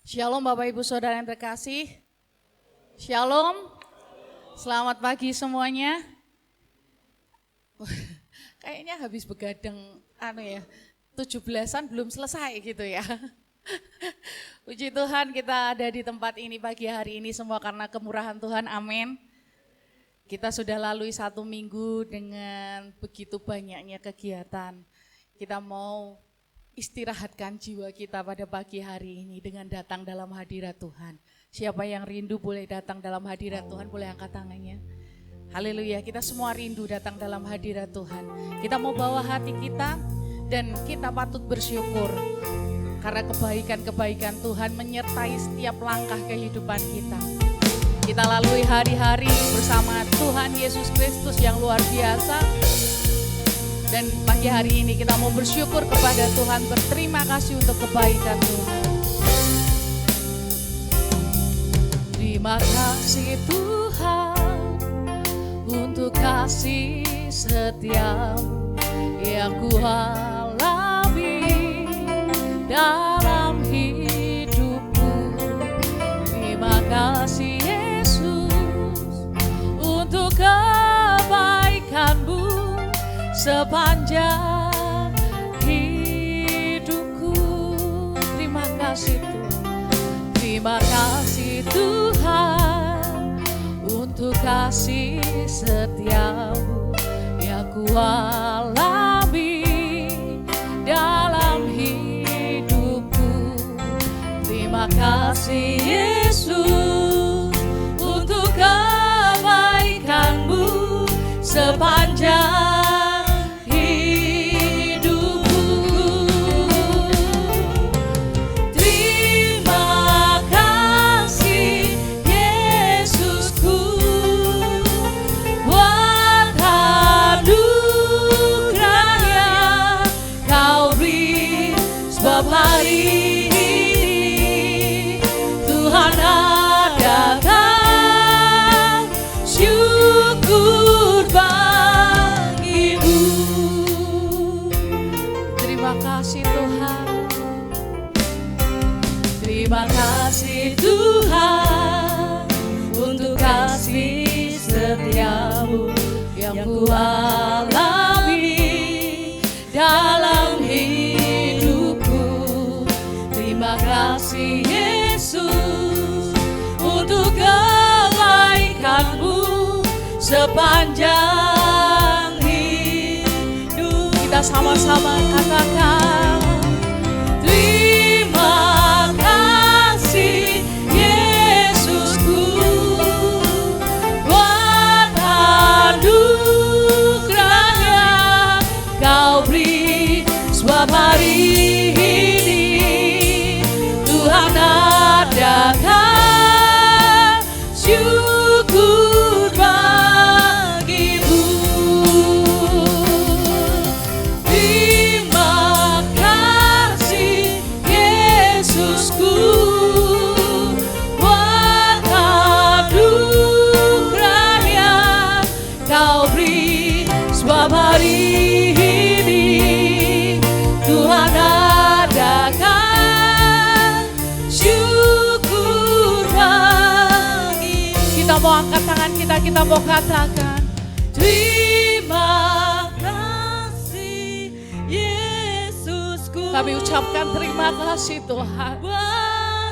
Shalom Bapak Ibu Saudara yang terkasih. Shalom. Selamat pagi semuanya. Kayaknya habis begadang 17-an belum selesai gitu ya. Puji Tuhan kita ada di tempat ini pagi hari ini semua karena kemurahan Tuhan, amin. Kita sudah lalui 1 minggu dengan begitu banyaknya kegiatan. Kita mau istirahatkan jiwa kita pada pagi hari ini dengan datang dalam hadirat Tuhan. Siapa yang rindu boleh datang dalam hadirat Tuhan, boleh angkat tangannya. Haleluya, kita semua rindu datang dalam hadirat Tuhan. Kita mau bawa hati kita dan kita patut bersyukur karena kebaikan-kebaikan Tuhan menyertai setiap langkah kehidupan kita. Kita lalui hari-hari bersama Tuhan Yesus Kristus yang luar biasa. Dan pagi hari ini kita mau bersyukur kepada Tuhan, berterima kasih untuk kebaikan Tuhan. Terima kasih Tuhan untuk kasih setiamu yang ku alami dalam hidupku. Terima kasih Yesus untuk kebaikanmu sepanjang hidupku. Terima kasih Tuhan. Terima kasih Tuhan untuk kasih setiamu yang ku alami dalam hidupku. Terima kasih Yesus untuk kebaikanmu sepanjang hari ini Tuhan adakan syukur bagimu. Terima kasih Tuhan. Terima kasih Tuhan untuk kasih setiamu yang ku alami dalam Terima kasih Yesus untuk kebaikanmu sepanjang hidup. Kita sama-sama katakan terima kasih Yesusku buat anugerahnya kau beri sebab hari Tuhan adakan syukur bagimu. Terima kasih Yesusku buat anugerahnya kau beri sebab hari ini Tuhan adakan mau angkat tangan kita mau katakan terima kasih Yesusku. Kami ucapkan terima kasih Tuhan.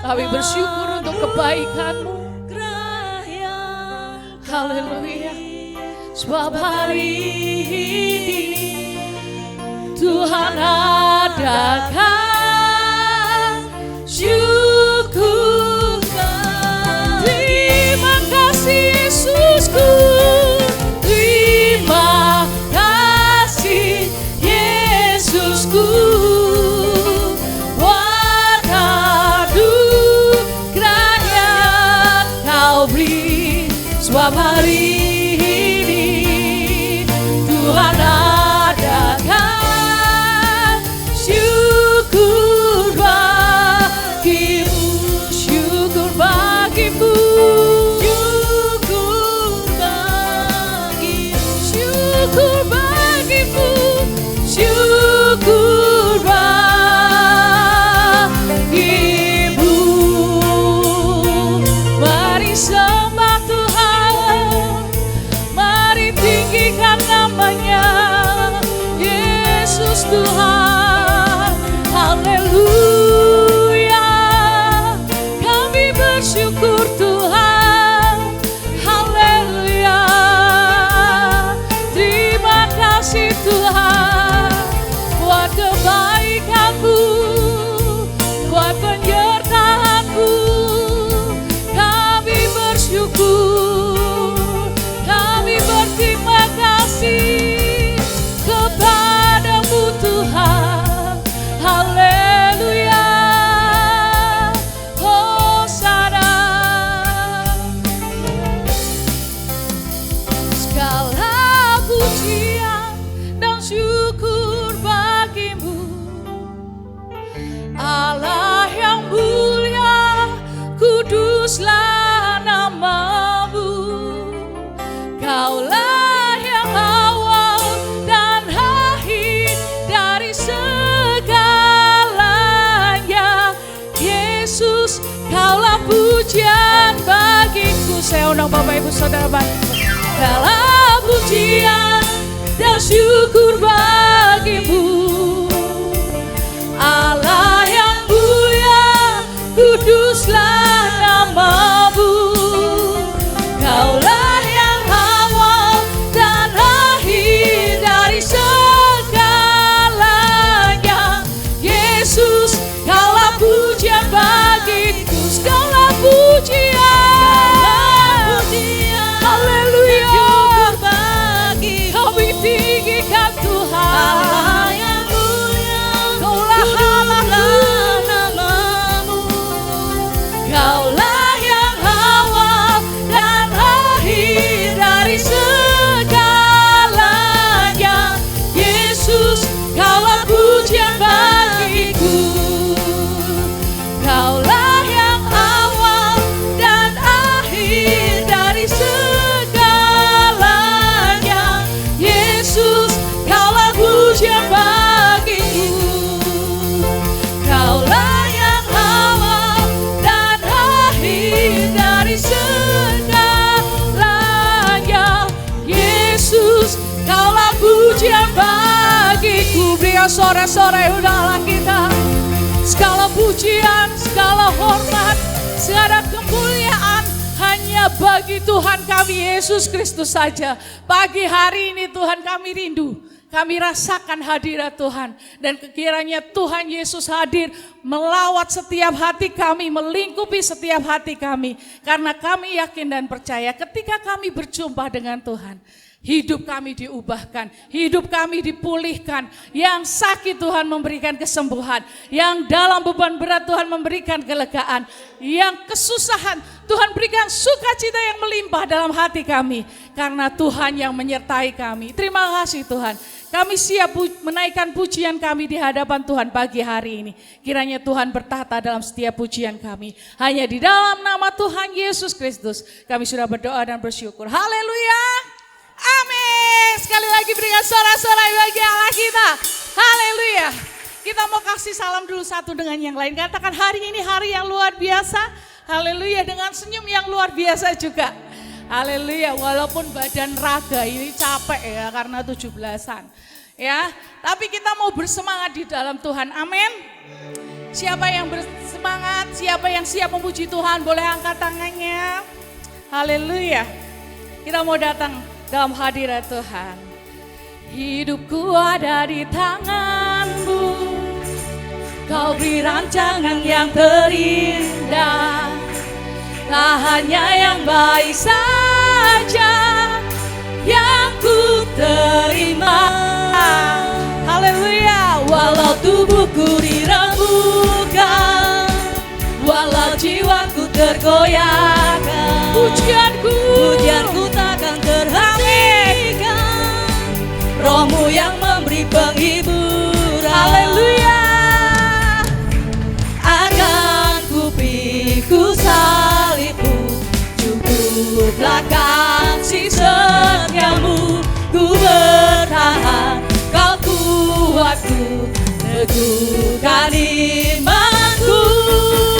Kami bersyukur untuk kebaikan-Mu. Haleluya. Sebab hari ini Tuhan adakan syukur. Yesusku, terima kasih Yesusku buat anugerahnya kau beri sebab hari ini Tuhan adakan syukur. bagiku. Saya undang Bapak Ibu Saudara bagiku. Segala pujian dan syukur bagimu, Allah yang mulia, kuduslah namamu. Kaulah yang awal dan akhir dari segalanya. Yesus, kaulah pujian bagiku, segala pujian. Haleluya, kami tinggikan Tuhan. Allah yang mulia, kaulah namamu. Kaulah yang awal dan akhir dari segalanya. Yesus, kaulah pujian bagiku. Kaulah yang awal dan akhir dari segalanya. Yesus, kaulah pujian bagiku. Kaulah yang awal dan akhir dari segalanya. Yesus, kaulah pujian bagiku. Berikan sore-sore udahlah kita. Segala pujian, segala hormat, segala kemuliaan hanya bagi Tuhan kami Yesus Kristus saja. Pagi hari ini Tuhan kami rindu, kami rasakan hadirat Tuhan. Dan kiranya Tuhan Yesus hadir melawat setiap hati kami, melingkupi setiap hati kami. Karena kami yakin dan percaya ketika kami berjumpa dengan Tuhan, hidup kami diubahkan, hidup kami dipulihkan. Yang sakit Tuhan memberikan kesembuhan, yang dalam beban berat Tuhan memberikan kelegaan, yang kesusahan Tuhan berikan sukacita yang melimpah dalam hati kami. Karena Tuhan yang menyertai kami. Terima kasih Tuhan. Kami siap menaikkan pujian kami di hadapan Tuhan pagi hari ini. Kiranya Tuhan bertata dalam setiap pujian kami. Hanya di dalam nama Tuhan Yesus Kristus kami sudah berdoa dan bersyukur. Haleluya. Amin. Sekali lagi berikan sorak-sorai bagi Allah kita. Haleluya. Kita mau kasih salam dulu satu dengan yang lain. Katakan hari ini hari yang luar biasa. Haleluya, dengan senyum yang luar biasa juga. Haleluya, walaupun badan raga ini capek ya karena 17-an. Ya, tapi kita mau bersemangat di dalam Tuhan. Amin. Siapa yang bersemangat, siapa yang siap memuji Tuhan, boleh angkat tangannya. Haleluya. Kita mau datang dalam hadirat Tuhan. Hidupku ada di tangan-Mu, Kau beri rancangan yang terindah. Tak hanya yang baik saja yang ku terima. Haleluya. Walau tubuhku dirembukan, walau jiwaku tergoyahkan, pujianku takkan terhentikan. Roh-Mu yang memberi penghiburan. Haleluya. Akan ku pikul salib-Mu, cukuplah kasih setia-Mu. Ku bertahan, Kau kuatku, teguhkan imanku.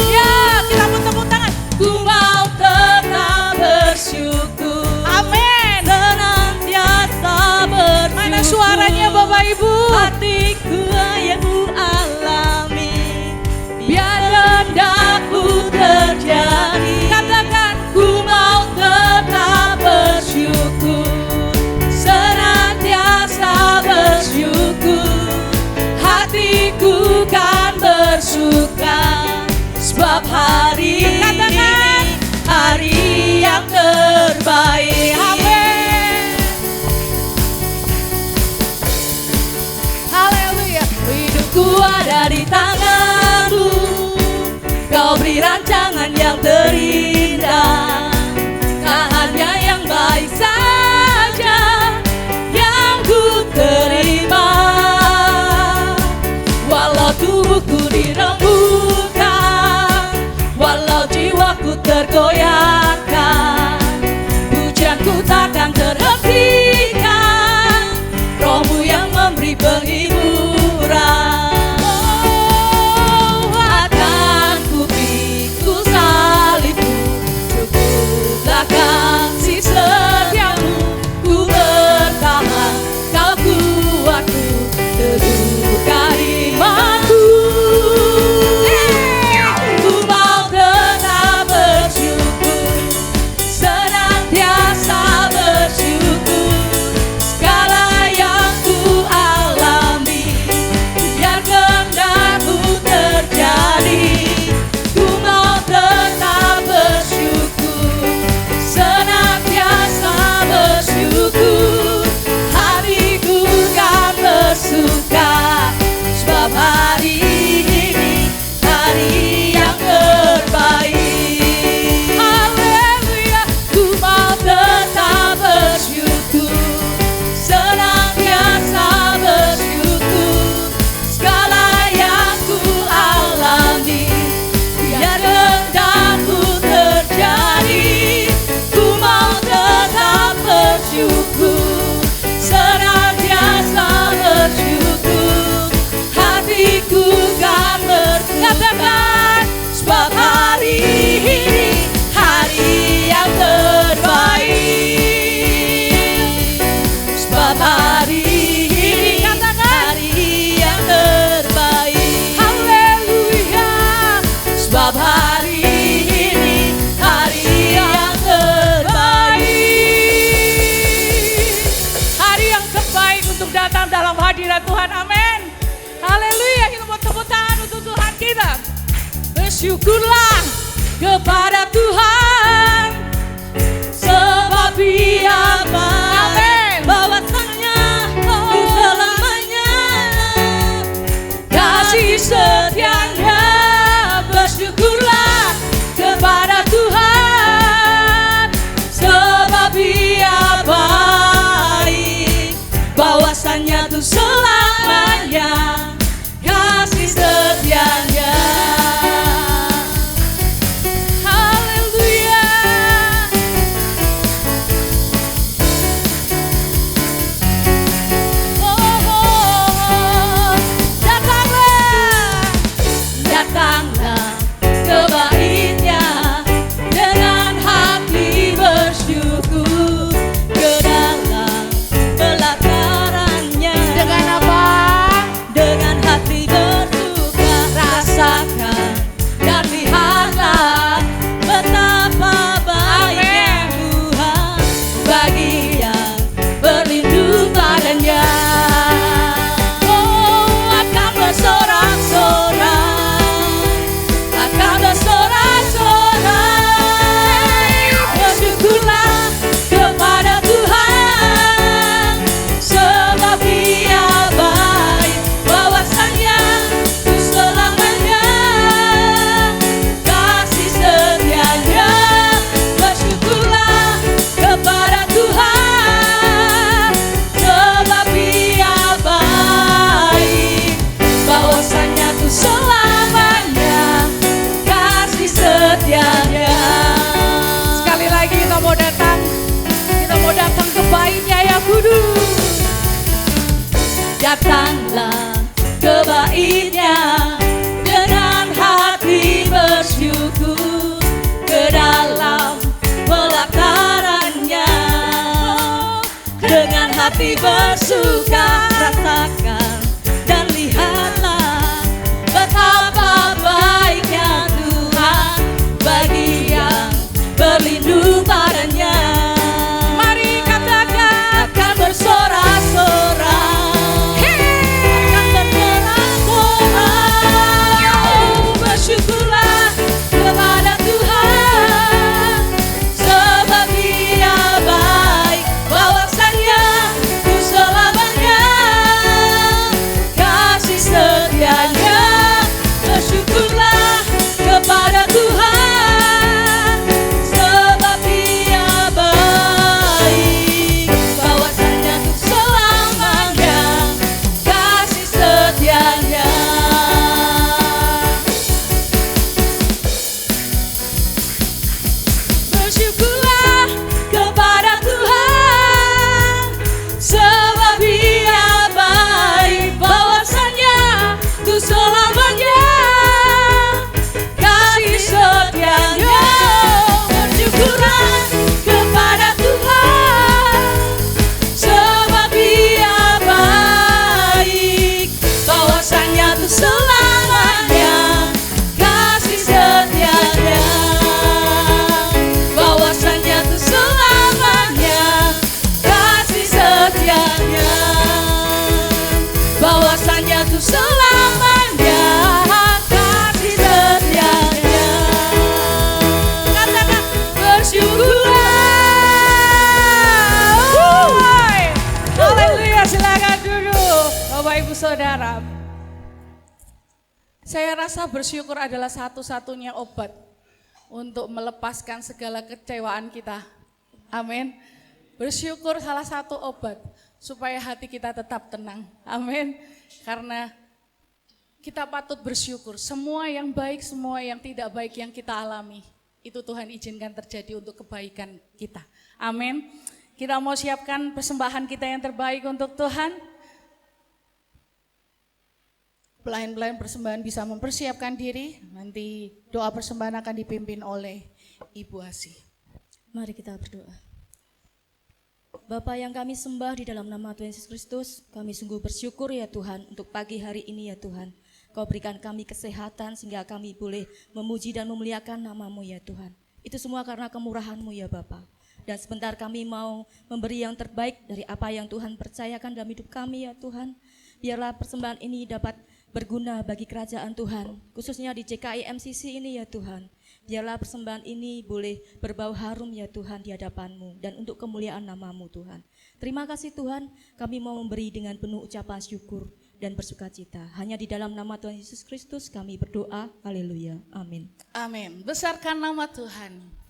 Ya, kita pun tepuk tangan. Ku mau tetap bersyukur. Amin. Senantiasa bersyukur. Mana suaranya Bapak Ibu? Hatiku yang ku alami, biar kehendakmu terjadi. Katakan, ku mau tetap bersyukur, senantiasa bersyukur. Hatiku kan bersuka, sebab hari ini hari yang terbaik. Amin. Haleluya. Hidupku ada di tangan-Mu, Kau beri rancangan yang terindah. Tak hanya yang baik saja yang ku terima. Walau tubuhku dirembukan, walau jiwaku tergoyahkan, pujianku takkan terhentikan. Roh-Mu yang memberi penghiburan. Akan ku pikul salib-Mu, sebab hari ini hari yang terbaik. Hari yang terbaik untuk datang dalam hadirat Tuhan. Amin. Haleluya. Kita mau tepuk tangan untuk Tuhan kita. Bersyukurlah kepada Tuhan, Sebab Ia baik, amin, bahwasanya untuk selamanya kasih setianya. bersyukurlah kepada Tuhan, sebab Ia baik, bahwasanya untuk selamanya kasih setianya. Haleluya. Oh, oh, oh. Datanglah, Datanglah ke baitnya dengan hati bersyukur, ke dalam pelatarannya dengan apa? dengan hati bersuka. Rasakan dan lihatlah betapa baiknya Tuhan bagi yang berlindung padanya. Oh, akan bersorak-sorai, akan bersorak-sorai. Bersyukurlah kepada Tuhan, sebab Ia baik, bahwasanya untuk selamanya kasih setianya. Bersyukurlah kepada Tuhan, sebab Ia baik, bahwasanya untuk selamanya kasih setianya. Sekali lagi kita mau datang ke baitnya ya kudus. Datanglah ke baitnya dengan hati bersyukur, ke dalam pelatarannya dengan hati bersuka. Rasakan dan lihatlah betapa baiknya Tuhan bagi yang berlindung padanya. Mari katakan, Akan bersorak-sorai, akan bersorak-sorai. Bersyukurlah kepada Tuhan, sebab Ia baik, bahwasanya untuk selamanya kasih setianya. Bersyukurlah kepada Tuhan, sebab Ia baik, bahwasanya untuk selamanya kasih setianya. Bersyukurlah kepada Tuhan, sebab Ia baik, bahwasanya untuk selamanya kasih setianya. Bersyukurlah kepada Tuhan, sebab Ia baik, bahwasanya untuk selamanya kasih setianya. Bahwasanya untuk selamanya kasih setianya. Bahwasanya untuk selamanya kasih setianya. Katakan bersyukurlah. haleluya, silakan duduk Bapak Ibu Saudara. Saya rasa bersyukur adalah satu-satunya obat untuk melepaskan segala kecewaan kita. Amin. Bersyukur salah satu obat supaya hati kita tetap tenang. Amin. Karena kita patut bersyukur. Semua yang baik, semua yang tidak baik yang kita alami, itu Tuhan izinkan terjadi untuk kebaikan kita. Amin. Kita mau siapkan persembahan kita yang terbaik untuk Tuhan. Pelayan-pelayan persembahan bisa mempersiapkan diri. Nanti doa persembahan akan dipimpin oleh Ibu Asih. Mari kita berdoa. Bapa yang kami sembah di dalam nama Tuhan Yesus Kristus, kami sungguh bersyukur ya Tuhan untuk pagi hari ini ya Tuhan. Kau berikan kami kesehatan sehingga kami boleh memuji dan memuliakan nama-Mu ya Tuhan. Itu semua karena kemurahan-Mu ya Bapa. Dan sebentar kami mau memberi yang terbaik dari apa yang Tuhan percayakan dalam hidup kami ya Tuhan. Biarlah persembahan ini dapat berguna bagi kerajaan Tuhan, khususnya di JKI MCC ini ya Tuhan. Biarlah persembahan ini boleh berbau harum ya Tuhan di hadapan-Mu dan untuk kemuliaan nama-Mu Tuhan. Terima kasih Tuhan, kami mau memberi dengan penuh ucapan syukur dan bersukacita. Hanya di dalam nama Tuhan Yesus Kristus kami berdoa, haleluya, amin. Amin. Besarkan nama Tuhan.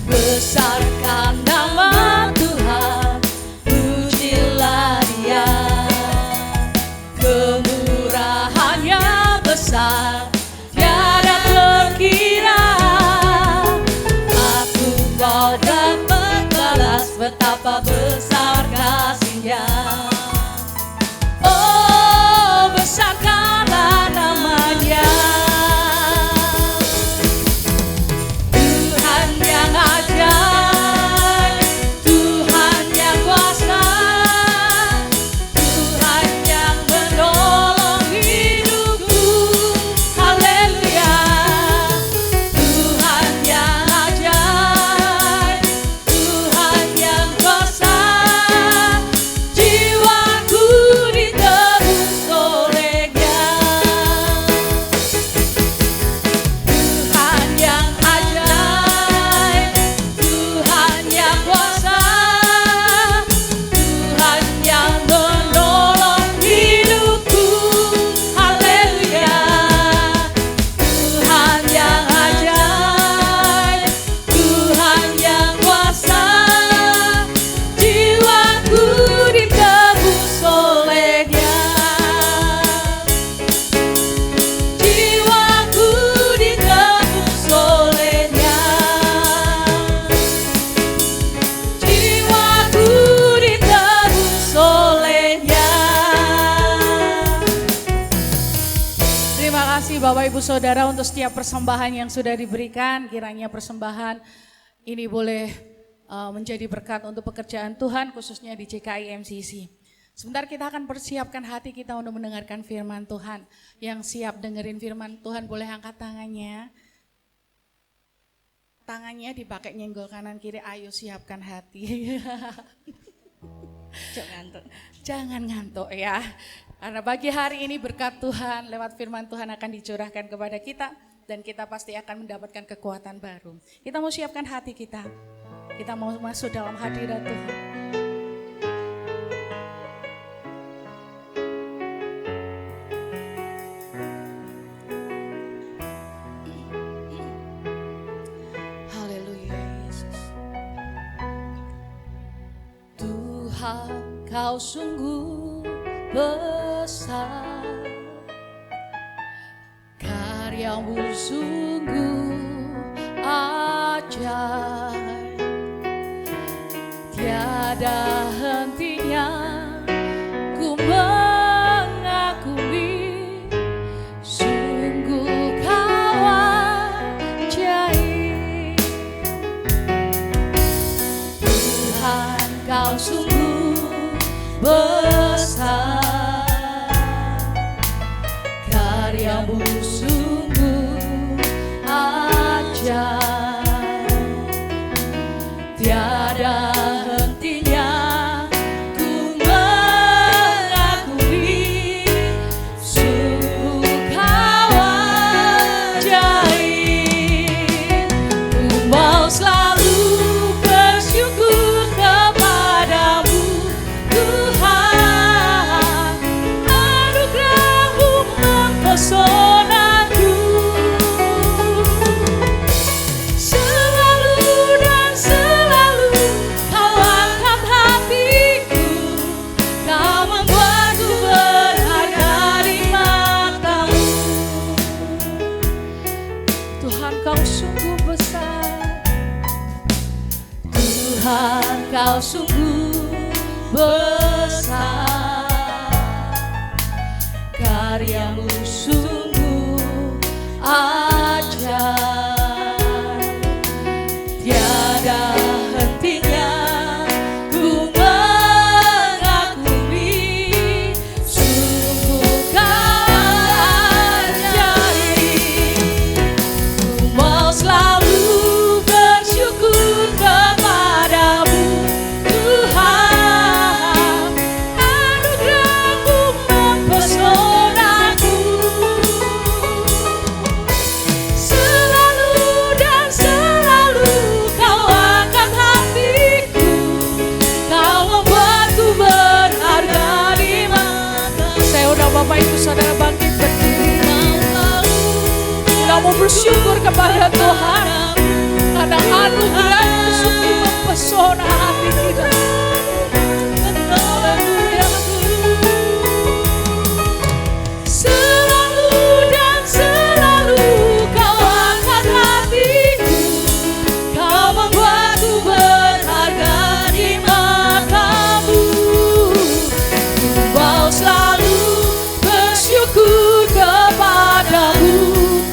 Besarkan nama Tuhan, pujilah Dia. Kemurahan-Nya besar, tiada terkira. Aku mau dapat balas betapa besar kasih-Nya. Oh, besarkanlah nama-Nya. Bapak Ibu Saudara untuk setiap persembahan yang sudah diberikan, kiranya persembahan ini boleh menjadi berkat untuk pekerjaan Tuhan khususnya di JKI MCC. Sebentar kita akan persiapkan hati kita untuk mendengarkan firman Tuhan. Yang siap dengerin firman Tuhan boleh angkat tangannya. Tangannya dipakai nyenggol kanan kiri, ayo siapkan hati. Jangan ngantuk ya. Karena pagi hari ini berkat Tuhan lewat firman Tuhan akan dicurahkan kepada kita dan kita pasti akan mendapatkan kekuatan baru. Kita mau siapkan hati kita. Kita mau masuk dalam hadirat Tuhan. Haleluya Yesus. Tuhan, Kau sungguh besar, karya-Mu sungguh ajaib, tiada hentinya ku mengakui, sungguh Kau ajaib. Tuhan, Kau sungguh besar, karya-Mu sungguh ajaib, tiada hentinya ku mengakui, sungguh Kau ajaib. Ku mau selalu bersyukur kepadamu Tuhan, anugerah-Mu mempesonaku. Selalu dan selalu Kau angkat hatiku, Kau membuatku berharga di mata-Mu. Tuhan, Kau sungguh besar, Tuhan, Kau sungguh besar, karyamu sungguh ajaib, tiada hentinya ku mengagumi, sungguh kau ajaib. Ku mau selalu bersyukur kepadamu Tuhan, anugerah-Mu mempesonaku. Selalu dan selalu Kau angkat hatiku, Kau membuatku berharga di mata. Saya undang Bapak Ibu Saudara bangkit berdiri. Kita mau bersyukur kepada Tuhan karena anugerah-Mu sungguh mempesona hati kita. Haleluya. Selalu dan selalu Kau angkat hatiku, Kau membuatku berharga di mata-Mu. Ku mau selalu bersyukur kepadamu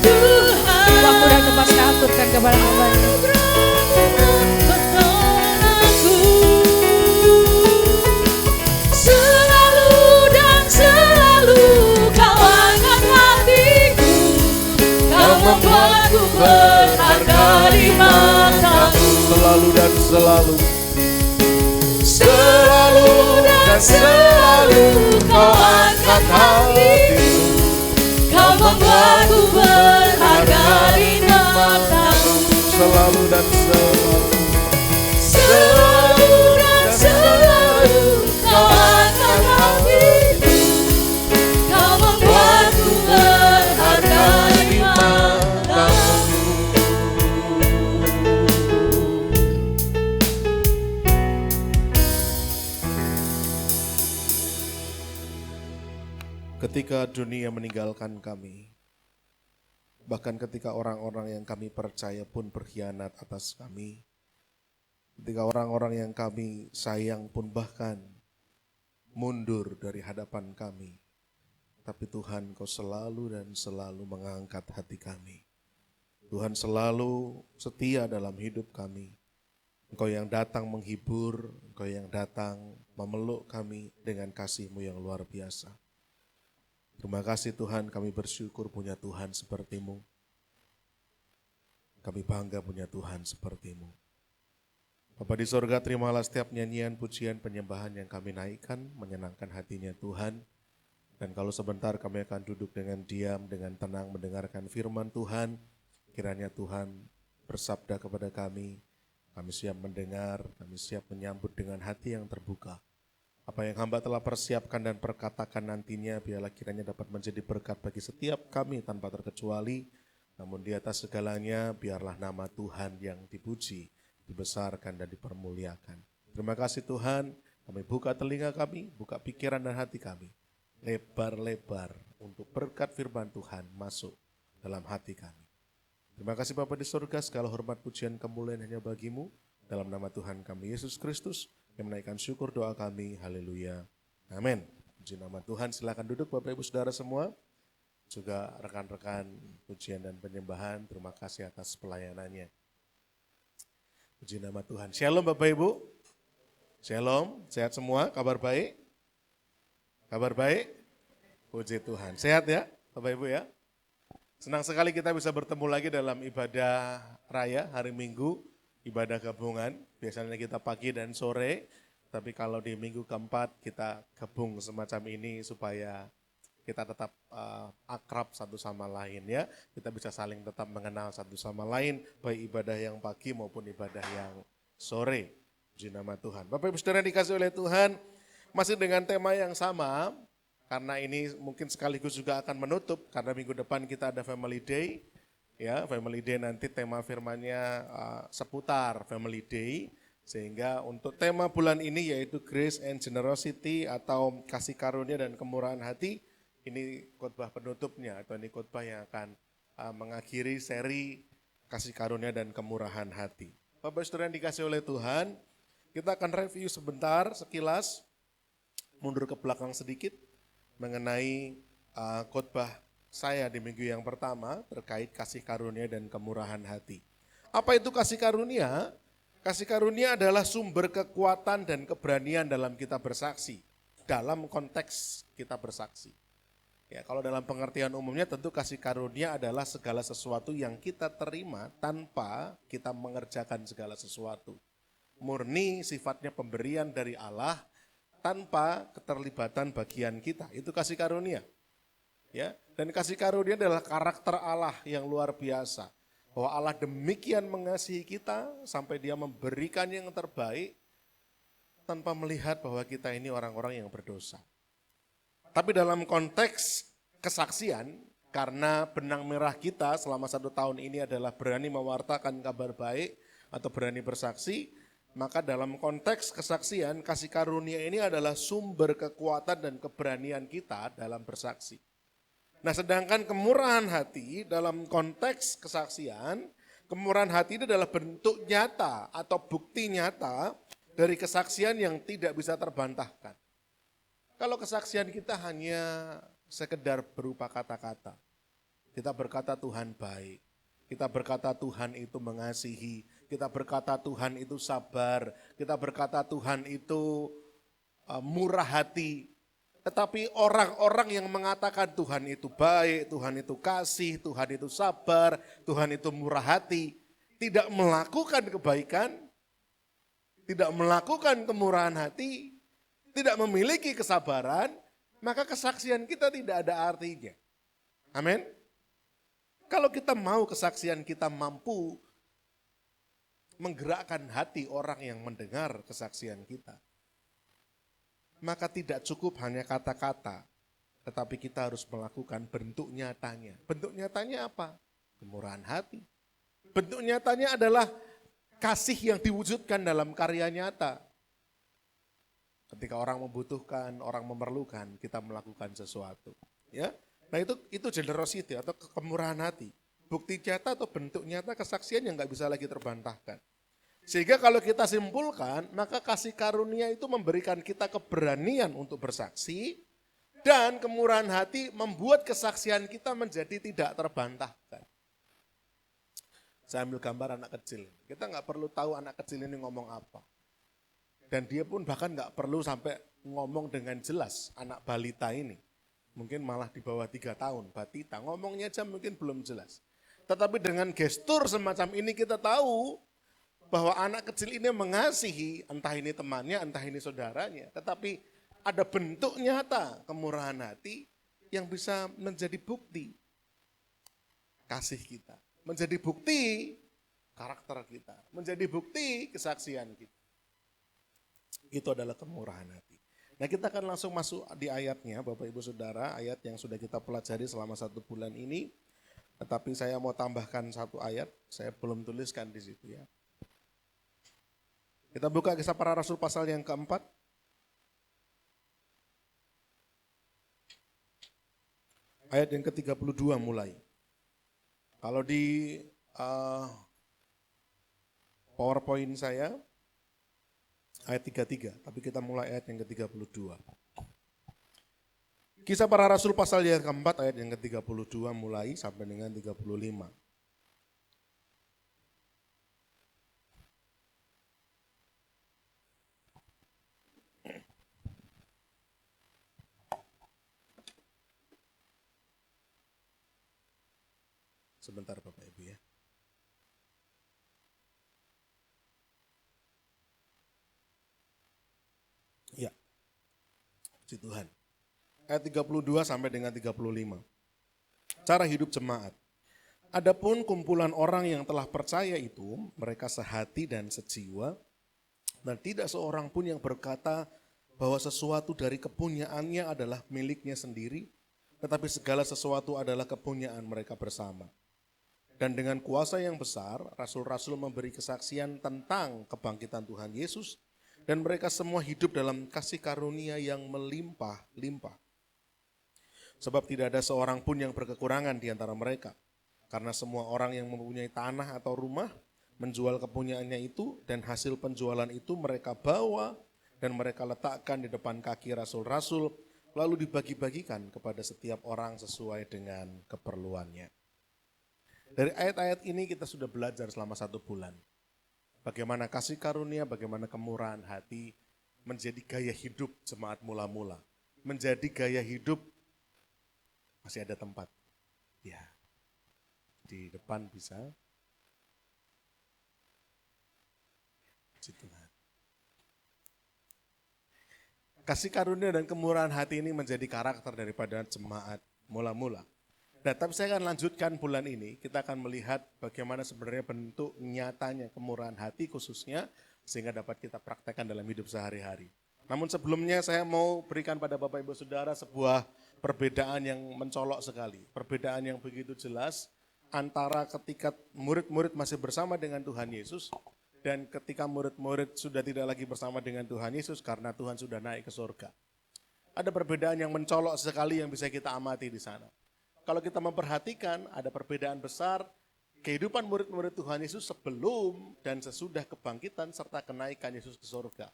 Tuhan. Waktu dan tempat saya aturkan kepada Hamba ini. Selalu dan selalu Kau angkat hatiku, Kau membuatku berharga di mata-Mu. Selalu dan selalu, Selalu dan selalu Kau angkat hatiku, Kau membuatku berharga di mata-Mu. selalu dan selalu, Selalu dan selalu Kau angkat hatiku, Kau membuatku berharga di mata-Mu. ketika dunia meninggalkan kami, bahkan ketika orang-orang yang kami percaya pun berkhianat atas kami, ketika orang-orang yang kami sayang pun bahkan mundur dari hadapan kami, tapi Tuhan Kau selalu dan selalu mengangkat hati kami. Tuhan selalu setia dalam hidup kami. Engkau yang datang menghibur, Engkau yang datang memeluk kami dengan kasih-Mu yang luar biasa. Terima kasih Tuhan, kami bersyukur punya Tuhan seperti-Mu. Kami bangga punya Tuhan seperti-Mu. Bapa di sorga, terimalah setiap nyanyian, pujian, penyembahan yang kami naikkan, menyenangkan hatinya Tuhan. Dan kalau sebentar kami akan duduk dengan diam, dengan tenang mendengarkan firman Tuhan, kiranya Tuhan bersabda kepada kami siap mendengar, kami siap menyambut dengan hati yang terbuka. Apa yang hamba telah persiapkan dan perkatakan nantinya, biarlah kiranya dapat menjadi berkat bagi setiap kami tanpa terkecuali. Namun di atas segalanya, biarlah nama Tuhan yang dipuji, dibesarkan dan dipermuliakan. Terima kasih Tuhan, kami buka telinga kami, buka pikiran dan hati kami. Lebar-lebar untuk berkat firman Tuhan masuk dalam hati kami. Terima kasih Bapa di surga, segala hormat pujian kemuliaan hanya bagi-Mu. Dalam nama Tuhan kami Yesus Kristus, yang menaikkan syukur doa kami, haleluya, amin. Puji nama Tuhan, silakan duduk Bapak Ibu Saudara semua, juga rekan-rekan pujian dan penyembahan, terima kasih atas pelayanannya. Puji nama Tuhan, shalom Bapak Ibu, shalom, sehat semua, kabar baik? Kabar baik? Puji Tuhan, sehat ya Bapak Ibu ya? Senang sekali kita bisa bertemu lagi dalam ibadah raya hari Minggu, ibadah gabungan. Biasanya kita pagi dan sore, tapi kalau di minggu keempat kita gabung semacam ini supaya kita tetap akrab satu sama lain ya. Kita bisa saling tetap mengenal satu sama lain, baik ibadah yang pagi maupun ibadah yang sore. Puji nama Tuhan. Bapak Ibu Saudara dikasih oleh Tuhan, masih dengan tema yang sama, karena ini mungkin sekaligus juga akan menutup, karena minggu depan kita ada Family Day. Ya, Family Day nanti tema firman-Nya seputar Family Day, sehingga untuk tema bulan ini yaitu Grace and Generosity atau kasih karunia dan kemurahan hati, ini khotbah penutupnya atau ini khotbah yang akan mengakhiri seri kasih karunia dan kemurahan hati. Bapak Saudara yang dikasih oleh Tuhan, kita akan review sebentar sekilas, mundur ke belakang sedikit mengenai khotbah saya di minggu yang pertama terkait kasih karunia dan kemurahan hati. Apa itu kasih karunia? Kasih karunia adalah sumber kekuatan dan keberanian dalam kita bersaksi. Dalam konteks kita bersaksi. Ya, kalau dalam pengertian umumnya tentu kasih karunia adalah segala sesuatu yang kita terima tanpa kita mengerjakan segala sesuatu. Murni sifatnya pemberian dari Allah tanpa keterlibatan bagian kita. Itu kasih karunia. Ya, dan kasih karunia adalah karakter Allah yang luar biasa. Bahwa Allah demikian mengasihi kita sampai dia memberikan yang terbaik tanpa melihat bahwa kita ini orang-orang yang berdosa. Tapi dalam konteks kesaksian, karena benang merah kita selama 1 tahun ini adalah berani mewartakan kabar baik atau berani bersaksi, maka dalam konteks kesaksian, kasih karunia ini adalah sumber kekuatan dan keberanian kita dalam bersaksi. Nah, sedangkan kemurahan hati dalam konteks kesaksian, kemurahan hati itu adalah bentuk nyata atau bukti nyata dari kesaksian yang tidak bisa terbantahkan. Kalau kesaksian kita hanya sekedar berupa kata-kata, kita berkata Tuhan baik, kita berkata Tuhan itu mengasihi, kita berkata Tuhan itu sabar, kita berkata Tuhan itu murah hati. Tetapi orang-orang yang mengatakan Tuhan itu baik, Tuhan itu kasih, Tuhan itu sabar, Tuhan itu murah hati, tidak melakukan kebaikan, tidak melakukan kemurahan hati, tidak memiliki kesabaran, maka kesaksian kita tidak ada artinya. Amin. Kalau kita mau kesaksian kita mampu menggerakkan hati orang yang mendengar kesaksian kita, maka tidak cukup hanya kata-kata, tetapi kita harus melakukan bentuk nyatanya. Bentuk nyatanya apa? Kemurahan hati. Bentuk nyatanya adalah kasih yang diwujudkan dalam karya nyata. Ketika orang membutuhkan, orang memerlukan, kita melakukan sesuatu. Ya, nah itu generosity atau kemurahan hati. Bukti nyata atau bentuk nyata kesaksian yang nggak bisa lagi terbantahkan. Sehingga kalau kita simpulkan, maka kasih karunia itu memberikan kita keberanian untuk bersaksi, dan kemurahan hati membuat kesaksian kita menjadi tidak terbantahkan. Saya ambil gambar anak kecil. Kita nggak perlu tahu anak kecil ini ngomong apa. Dan dia pun bahkan nggak perlu sampai ngomong dengan jelas, anak balita ini. Mungkin malah di bawah 3 tahun, batita, ngomongnya aja mungkin belum jelas. Tetapi dengan gestur semacam ini kita tahu bahwa anak kecil ini mengasihi, entah ini temannya, entah ini saudaranya. Tetapi ada bentuk nyata kemurahan hati yang bisa menjadi bukti kasih kita. Menjadi bukti karakter kita. Menjadi bukti kesaksian kita. Itu adalah kemurahan hati. Nah, kita akan langsung masuk di ayatnya, Bapak Ibu Saudara, ayat yang sudah kita pelajari selama 1 bulan ini. Tetapi saya mau tambahkan 1 ayat, saya belum tuliskan di situ ya. Kita buka Kisah Para Rasul pasal yang keempat. Ayat yang ke-32 mulai. Kalau di PowerPoint saya, ayat 33, tapi kita mulai ayat yang ke-32. Kisah Para Rasul pasal yang keempat, ayat yang ke-32 mulai sampai dengan 35. Sebentar Bapak Ibu ya. Ya, puji Tuhan. Ayat 32 sampai dengan 35. Cara hidup jemaat. Adapun kumpulan orang yang telah percaya itu, mereka sehati dan sejiwa, dan tidak seorang pun yang berkata bahwa sesuatu dari kepunyaannya adalah miliknya sendiri, tetapi segala sesuatu adalah kepunyaan mereka bersama. Dan dengan kuasa yang besar, rasul-rasul memberi kesaksian tentang kebangkitan Tuhan Yesus, dan mereka semua hidup dalam kasih karunia yang melimpah-limpah. Sebab tidak ada seorang pun yang berkekurangan di antara mereka, karena semua orang yang mempunyai tanah atau rumah, menjual kepunyaannya itu, dan hasil penjualan itu mereka bawa, dan mereka letakkan di depan kaki rasul-rasul, lalu dibagi-bagikan kepada setiap orang sesuai dengan keperluannya. Dari ayat-ayat ini kita sudah belajar selama 1 bulan. Bagaimana kasih karunia, bagaimana kemurahan hati menjadi gaya hidup jemaat mula-mula. Menjadi gaya hidup, masih ada tempat. Ya, di depan bisa. Puji Tuhan. Kasih karunia dan kemurahan hati ini menjadi karakter daripada jemaat mula-mula. Nah, tapi saya akan lanjutkan bulan ini, kita akan melihat bagaimana sebenarnya bentuk nyatanya kemurahan hati khususnya, sehingga dapat kita praktekkan dalam hidup sehari-hari. Namun sebelumnya saya mau berikan pada Bapak Ibu Saudara sebuah perbedaan yang mencolok sekali. Perbedaan yang begitu jelas antara ketika murid-murid masih bersama dengan Tuhan Yesus, dan ketika murid-murid sudah tidak lagi bersama dengan Tuhan Yesus karena Tuhan sudah naik ke surga. Ada perbedaan yang mencolok sekali yang bisa kita amati di sana. Kalau kita memperhatikan, ada perbedaan besar kehidupan murid-murid Tuhan Yesus sebelum dan sesudah kebangkitan serta kenaikan Yesus ke surga.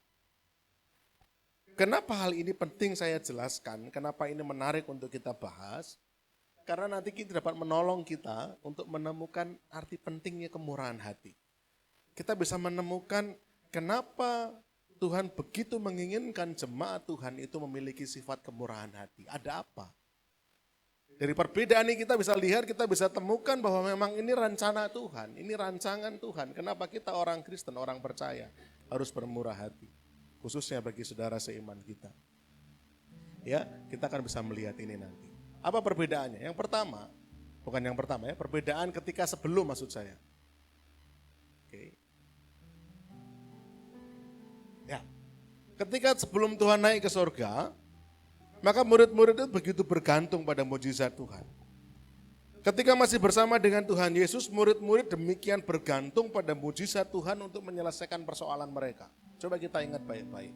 Kenapa hal ini penting saya jelaskan, kenapa ini menarik untuk kita bahas? Karena nanti kita dapat menolong kita untuk menemukan arti pentingnya kemurahan hati. Kita bisa menemukan kenapa Tuhan begitu menginginkan jemaat Tuhan itu memiliki sifat kemurahan hati. Ada apa? Dari perbedaan ini kita bisa lihat, kita bisa temukan bahwa memang ini rencana Tuhan, ini rancangan Tuhan. Kenapa kita orang Kristen, orang percaya harus bermurah hati. Khususnya bagi saudara seiman kita. Ya, kita akan bisa melihat ini nanti. Apa perbedaannya? Yang pertama, bukan yang pertama ya, perbedaan ketika sebelum maksud saya. Oke. Ya, ketika sebelum Tuhan naik ke surga, maka murid-murid itu begitu bergantung pada mujizat Tuhan. Ketika masih bersama dengan Tuhan Yesus, murid-murid demikian bergantung pada mujizat Tuhan untuk menyelesaikan persoalan mereka. Coba kita ingat baik-baik.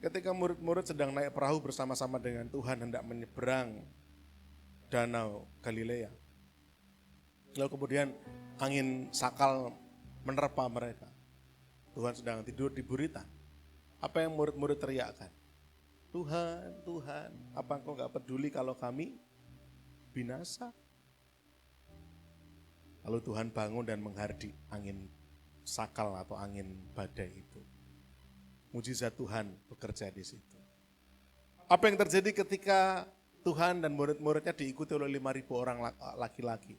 Ketika murid-murid sedang naik perahu bersama-sama dengan Tuhan hendak menyeberang danau Galilea. Lalu kemudian angin sakal menerpa mereka. Tuhan sedang tidur di buritan. Apa yang murid-murid teriakkan? Tuhan, Tuhan, apa Engkau gak peduli kalau kami binasa? Lalu Tuhan bangun dan menghardik angin sakal atau angin badai itu. Mujizat Tuhan bekerja di situ. Apa yang terjadi ketika Tuhan dan murid-muridnya diikuti oleh 5.000 orang laki-laki.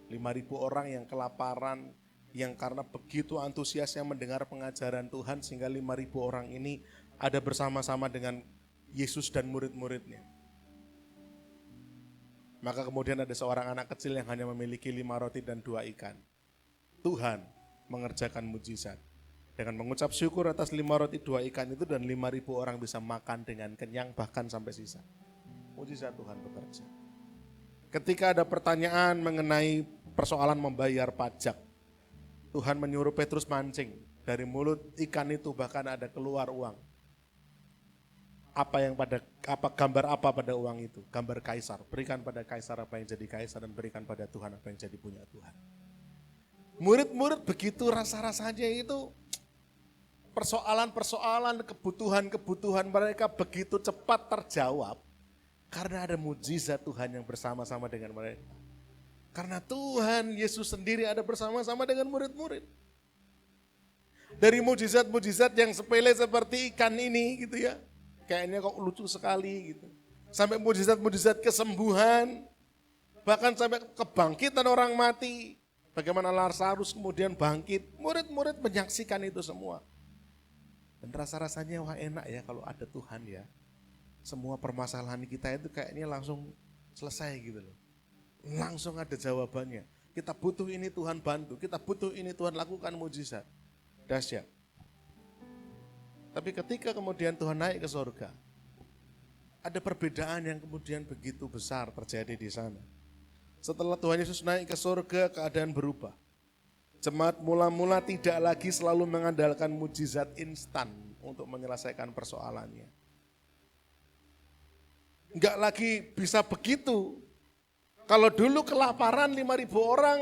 5.000 orang yang kelaparan, yang karena begitu antusiasnya mendengar pengajaran Tuhan sehingga 5.000 orang ini ada bersama-sama dengan Yesus dan murid-muridnya. Maka kemudian ada seorang anak kecil yang hanya memiliki 5 roti dan 2 ikan. Tuhan mengerjakan mujizat. Dengan mengucap syukur atas 5 roti 2 ikan itu dan 5.000 orang bisa makan dengan kenyang bahkan sampai sisa. Mujizat Tuhan bekerja. Ketika ada pertanyaan mengenai persoalan membayar pajak, Tuhan menyuruh Petrus mancing. Dari mulut ikan itu bahkan ada keluar uang. Gambar apa pada uang itu? Gambar kaisar. Berikan pada kaisar apa yang jadi kaisar dan berikan pada Tuhan apa yang jadi punya Tuhan. Murid-murid begitu rasa-rasanya itu persoalan-persoalan, kebutuhan-kebutuhan mereka begitu cepat terjawab karena ada mujizat Tuhan yang bersama-sama dengan mereka. Karena Tuhan Yesus sendiri ada bersama-sama dengan murid-murid. Dari mujizat-mujizat yang sepele seperti ikan ini gitu ya. Kayaknya kok lucu sekali gitu. Sampai mujizat-mujizat kesembuhan. Bahkan sampai kebangkitan orang mati. Bagaimana Lazarus kemudian bangkit. Murid-murid menyaksikan itu semua. Dan rasa-rasanya wah enak ya kalau ada Tuhan ya. Semua permasalahan kita itu kayaknya langsung selesai gitu loh. Langsung ada jawabannya. Kita butuh ini Tuhan bantu, kita butuh ini Tuhan lakukan mujizat. Dahsyat. Tapi ketika kemudian Tuhan naik ke surga, ada perbedaan yang kemudian begitu besar terjadi di sana. Setelah Tuhan Yesus naik ke surga, keadaan berubah. Jemaat mula-mula tidak lagi selalu mengandalkan mujizat instan untuk menyelesaikan persoalannya. Enggak lagi bisa begitu. Kalau dulu kelaparan 5.000 orang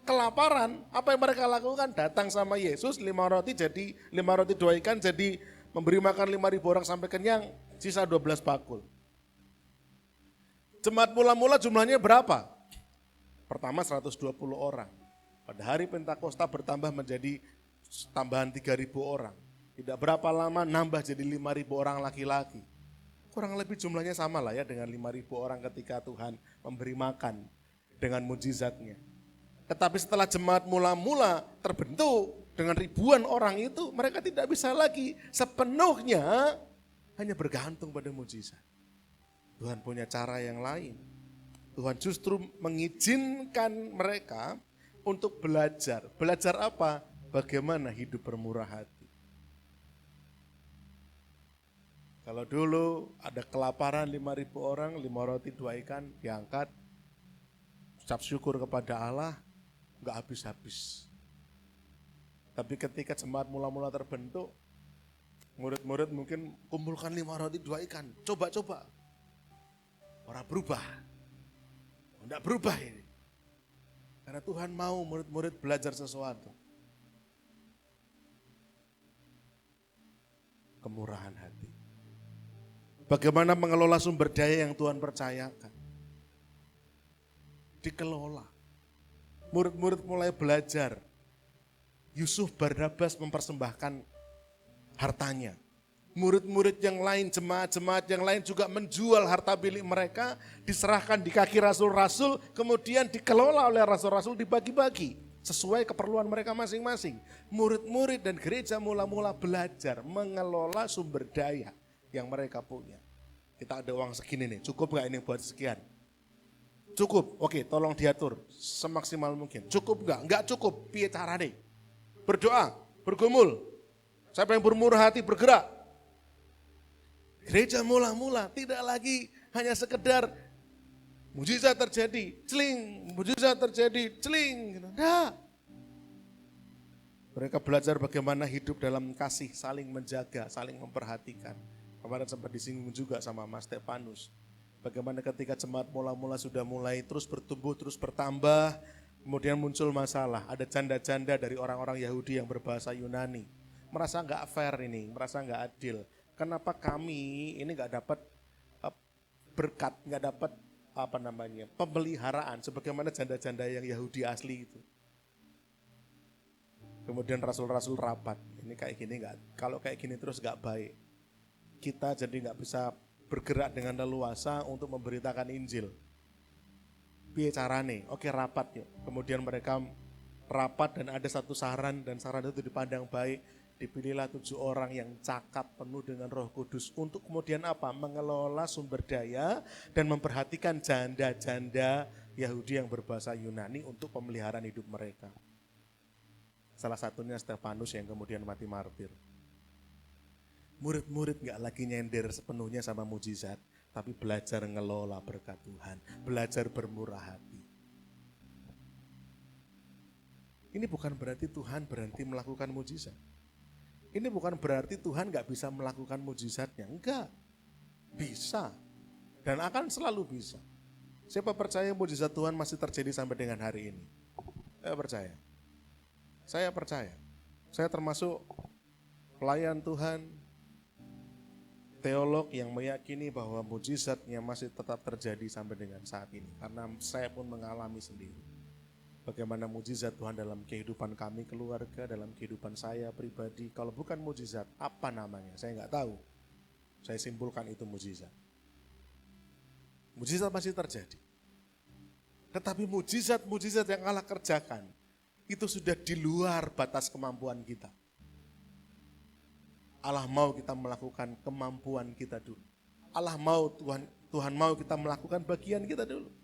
kelaparan, apa yang mereka lakukan? Datang sama Yesus 5 roti 2 ikan jadi memberi makan 5.000 orang sampai kenyang. sisa 12 bakul. Jemaat mula-mula jumlahnya berapa? Pertama 120 orang. Pada hari Pentakosta bertambah menjadi tambahan 3.000 orang. Tidak berapa lama nambah jadi 5.000 orang laki-laki. Kurang lebih jumlahnya sama lah ya dengan 5.000 orang ketika Tuhan memberi makan dengan mujizatnya. Tetapi setelah jemaat mula-mula terbentuk dengan ribuan orang itu, mereka tidak bisa lagi sepenuhnya hanya bergantung pada mujizat. Tuhan punya cara yang lain. Tuhan justru mengizinkan mereka untuk belajar. Belajar apa? Bagaimana hidup bermurah hati. Kalau dulu ada kelaparan 5.000 orang, 5 roti 2 ikan diangkat, ucap syukur kepada Allah, enggak habis-habis. Tapi ketika jemaat mula-mula terbentuk, murid-murid mungkin kumpulkan 5 roti 2 ikan, coba-coba. Orang berubah. Enggak berubah ini. Karena Tuhan mau murid-murid belajar sesuatu. Kemurahan hati. Bagaimana mengelola sumber daya yang Tuhan percayakan. Dikelola. Murid-murid mulai belajar. Yusuf Barnabas mempersembahkan hartanya. Murid-murid yang lain, jemaat-jemaat yang lain juga menjual harta milik mereka, diserahkan di kaki rasul-rasul, kemudian dikelola oleh rasul-rasul, dibagi-bagi sesuai keperluan mereka masing-masing. Murid-murid dan gereja mula-mula belajar mengelola sumber daya yang mereka punya. Kita ada uang segini nih, cukup gak ini buat sekian? Cukup, oke, tolong diatur semaksimal mungkin. Cukup gak? Enggak cukup, piye carane? Berdoa, bergumul. Siapa yang bermurah hati bergerak. Gereja mula-mula tidak lagi hanya sekedar mujizat terjadi, celing, mujizat terjadi, celing. Nah, mereka belajar bagaimana hidup dalam kasih, saling menjaga, saling memperhatikan. Kemarin sempat disinggung juga sama Mas Stefanus. Bagaimana ketika jemaat mula-mula sudah mulai terus bertumbuh, terus bertambah, kemudian muncul masalah. Ada janda-janda dari orang-orang Yahudi yang berbahasa Yunani. Merasa nggak fair ini, merasa nggak adil. Kenapa kami ini nggak dapat berkat, nggak dapat pemeliharaan sebagaimana janda-janda yang Yahudi asli itu. Kemudian rasul-rasul rapat, ini kayak gini nggak, kalau kayak gini terus nggak baik. Kita jadi nggak bisa bergerak dengan leluasa untuk memberitakan Injil. Piye carane? Oke, rapat yuk. Kemudian mereka rapat dan ada satu saran dan saran itu dipandang baik. Dipilihlah 7 orang yang cakap penuh dengan Roh Kudus untuk kemudian apa? Mengelola sumber daya dan memperhatikan janda-janda Yahudi yang berbahasa Yunani untuk pemeliharaan hidup mereka. Salah satunya Stefanus yang kemudian mati martir. Murid-murid gak lagi nyender sepenuhnya sama mujizat, tapi belajar ngelola berkat Tuhan, belajar bermurah hati. Ini bukan berarti Tuhan berhenti melakukan mujizat. Ini bukan berarti Tuhan gak bisa melakukan mujizatnya. Enggak, bisa. Dan akan selalu bisa. Siapa percaya mujizat Tuhan masih terjadi sampai dengan hari ini? Saya percaya. Saya percaya. Saya termasuk pelayan Tuhan, teolog yang meyakini bahwa mujizatnya masih tetap terjadi sampai dengan saat ini. Karena saya pun mengalami sendiri. Bagaimana mujizat Tuhan dalam kehidupan kami, keluarga, dalam kehidupan saya pribadi. Kalau bukan mujizat, apa namanya? Saya nggak tahu. Saya simpulkan itu mujizat. Mujizat masih terjadi. Tetapi mujizat-mujizat yang Allah kerjakan, itu sudah di luar batas kemampuan kita. Allah mau kita melakukan kemampuan kita dulu. Allah mau, Tuhan mau kita melakukan bagian kita dulu.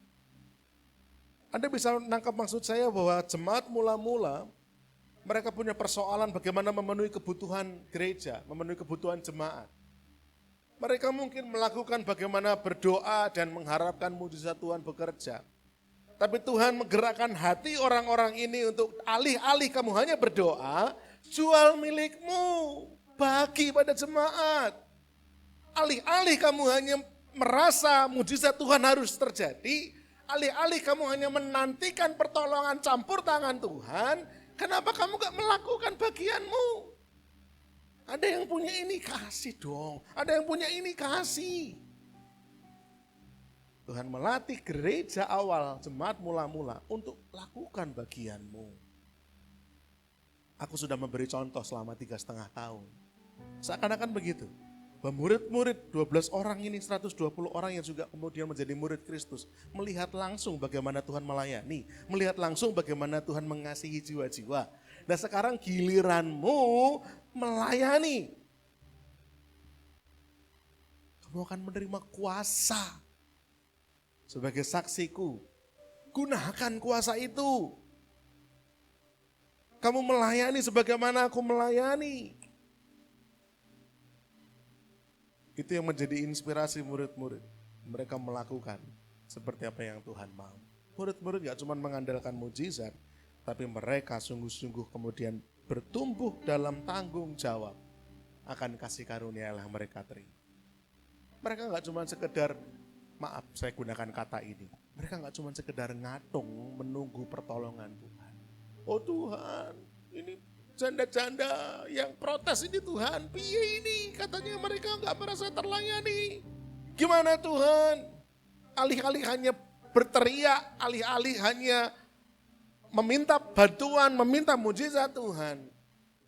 Anda bisa menangkap maksud saya bahwa jemaat mula-mula, mereka punya persoalan bagaimana memenuhi kebutuhan gereja, memenuhi kebutuhan jemaat. Mereka mungkin melakukan bagaimana berdoa dan mengharapkan mujizat Tuhan bekerja. Tapi Tuhan menggerakkan hati orang-orang ini untuk alih-alih kamu hanya berdoa, jual milikmu, bagi pada jemaat. Alih-alih kamu hanya merasa mujizat Tuhan harus terjadi, alih-alih kamu hanya menantikan pertolongan campur tangan Tuhan, kenapa kamu gak melakukan bagianmu? Ada yang punya ini, kasih dong. Ada yang punya ini, kasih. Tuhan melatih gereja awal, jemaat mula-mula untuk lakukan bagianmu. Aku sudah memberi contoh selama 3,5 tahun. Seakan-akan begitu. Murid-murid 12 orang ini, 120 orang yang juga kemudian menjadi murid Kristus. Melihat langsung bagaimana Tuhan melayani. Melihat langsung bagaimana Tuhan mengasihi jiwa-jiwa. Dan sekarang giliranmu melayani. Kamu akan menerima kuasa sebagai saksiku. Gunakan kuasa itu. Kamu melayani sebagaimana aku melayani. Itu yang menjadi inspirasi murid-murid. Mereka melakukan seperti apa yang Tuhan mau. Murid-murid gak cuma mengandalkan mujizat, tapi mereka sungguh-sungguh kemudian bertumbuh dalam tanggung jawab akan kasih karunia yang mereka terima. Mereka gak cuma sekedar, maaf saya gunakan kata ini, mereka gak cuma sekedar ngatung menunggu pertolongan Tuhan. Oh Tuhan, ini janda-janda yang protes ini Tuhan, piye ini? Katanya mereka gak merasa terlayani. Gimana Tuhan? Alih-alih hanya berteriak, alih-alih hanya meminta bantuan, meminta mujizat Tuhan.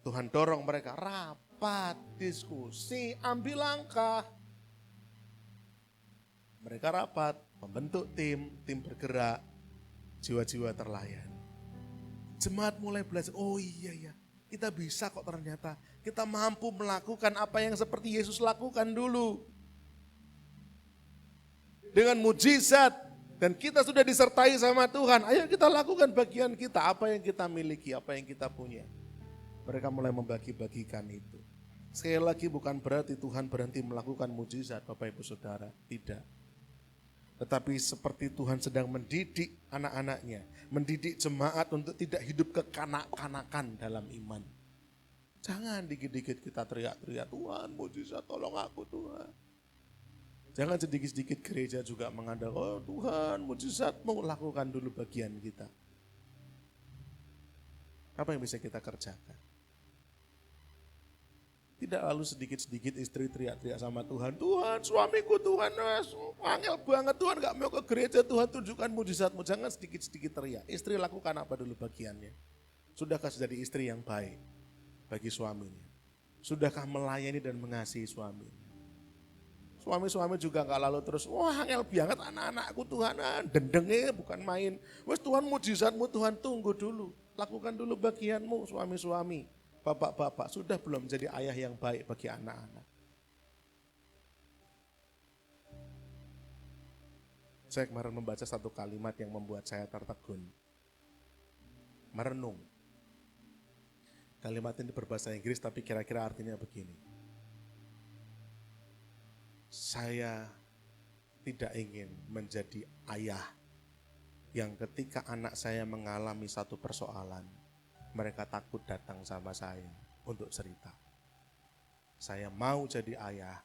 Tuhan dorong mereka rapat, diskusi, ambil langkah. Mereka rapat, membentuk tim bergerak, jiwa-jiwa terlayani. Jemaat mulai belajar, oh iya, kita bisa kok ternyata. Kita mampu melakukan apa yang seperti Yesus lakukan dulu. Dengan mujizat, dan kita sudah disertai sama Tuhan. Ayo kita lakukan bagian kita, apa yang kita miliki, apa yang kita punya. Mereka mulai membagi-bagikan itu. Sekali lagi bukan berarti Tuhan berhenti melakukan mujizat Bapak Ibu Saudara, tidak. Tetapi seperti Tuhan sedang mendidik anak-anaknya, mendidik jemaat untuk tidak hidup kekanak-kanakan dalam iman. Jangan dikit-dikit kita teriak-teriak, Tuhan mujizat tolong aku Tuhan. Jangan sedikit-sedikit gereja juga mengandalkan, oh Tuhan mujizatmu, lakukan dulu bagian kita. Apa yang bisa kita kerjakan? Tidak lalu sedikit-sedikit istri teriak-teriak sama Tuhan, Tuhan suamiku Tuhan, angel banget Tuhan gak mau ke gereja, Tuhan tunjukkan mujizatmu. Jangan sedikit-sedikit teriak, istri lakukan apa dulu bagiannya. Sudahkah jadi istri yang baik bagi suaminya? Sudahkah melayani dan mengasihi suaminya? Suami-suami juga gak lalu terus, wah angel banget anak-anakku Tuhan, dendengnya bukan main. Wes Tuhan mujizatmu Tuhan, tunggu dulu, lakukan dulu bagianmu suami-suami. Bapak-bapak sudah belum menjadi ayah yang baik bagi anak-anak. Saya kemarin membaca satu kalimat yang membuat saya tertegun. Merenung. Kalimat ini berbahasa Inggris tapi kira-kira artinya begini. Saya tidak ingin menjadi ayah yang ketika anak saya mengalami satu persoalan, mereka takut datang sama saya untuk cerita. Saya mau jadi ayah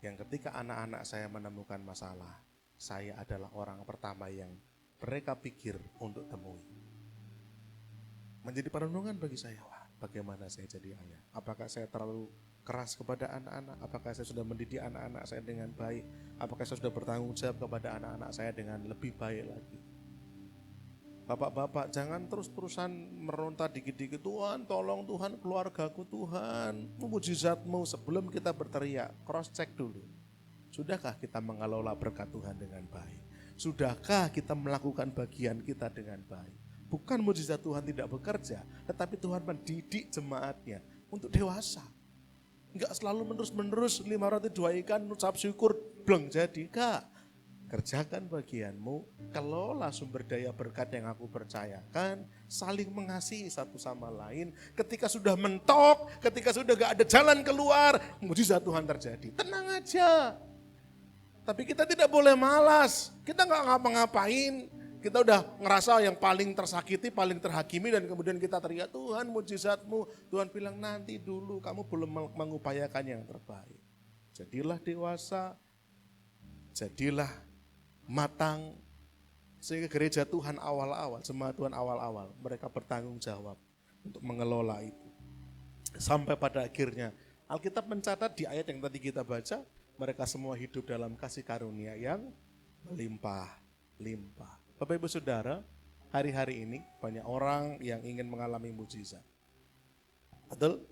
yang ketika anak-anak saya menemukan masalah, saya adalah orang pertama yang mereka pikir untuk temui. Menjadi perenungan bagi saya, wah bagaimana saya jadi ayah? Apakah saya terlalu keras kepada anak-anak? Apakah saya sudah mendidik anak-anak saya dengan baik? Apakah saya sudah bertanggung jawab kepada anak-anak saya dengan lebih baik lagi? Bapak-bapak jangan terus-terusan meronta dikit-dikit, Tuhan tolong Tuhan keluargaku Tuhan, mujizatmu. Sebelum kita berteriak, cross check dulu. Sudahkah kita mengelola berkat Tuhan dengan baik? Sudahkah kita melakukan bagian kita dengan baik? Bukan mujizat Tuhan tidak bekerja, tetapi Tuhan mendidik jemaatnya untuk dewasa. Enggak selalu menerus-menerus 5 roti 2 ikan ucap syukur bleng jadi, enggak. Kerjakan bagianmu, kelola sumber daya berkat yang aku percayakan, saling mengasihi satu sama lain. Ketika sudah mentok, ketika sudah gak ada jalan keluar, mujizat Tuhan terjadi. Tenang aja. Tapi kita tidak boleh malas, kita gak ngapa-ngapain. Kita udah ngerasa yang paling tersakiti, paling terhakimi, dan kemudian kita teriak, Tuhan mujizatmu. Tuhan bilang nanti dulu, kamu belum mengupayakan yang terbaik. Jadilah dewasa, jadilah matang, sehingga gereja Tuhan awal-awal, jemaat Tuhan awal-awal, mereka bertanggung jawab untuk mengelola itu. Sampai pada akhirnya Alkitab mencatat di ayat yang tadi kita baca, mereka semua hidup dalam kasih karunia yang melimpah-limpah. Bapak Ibu Saudara, hari-hari ini banyak orang yang ingin mengalami mujizat. Betul?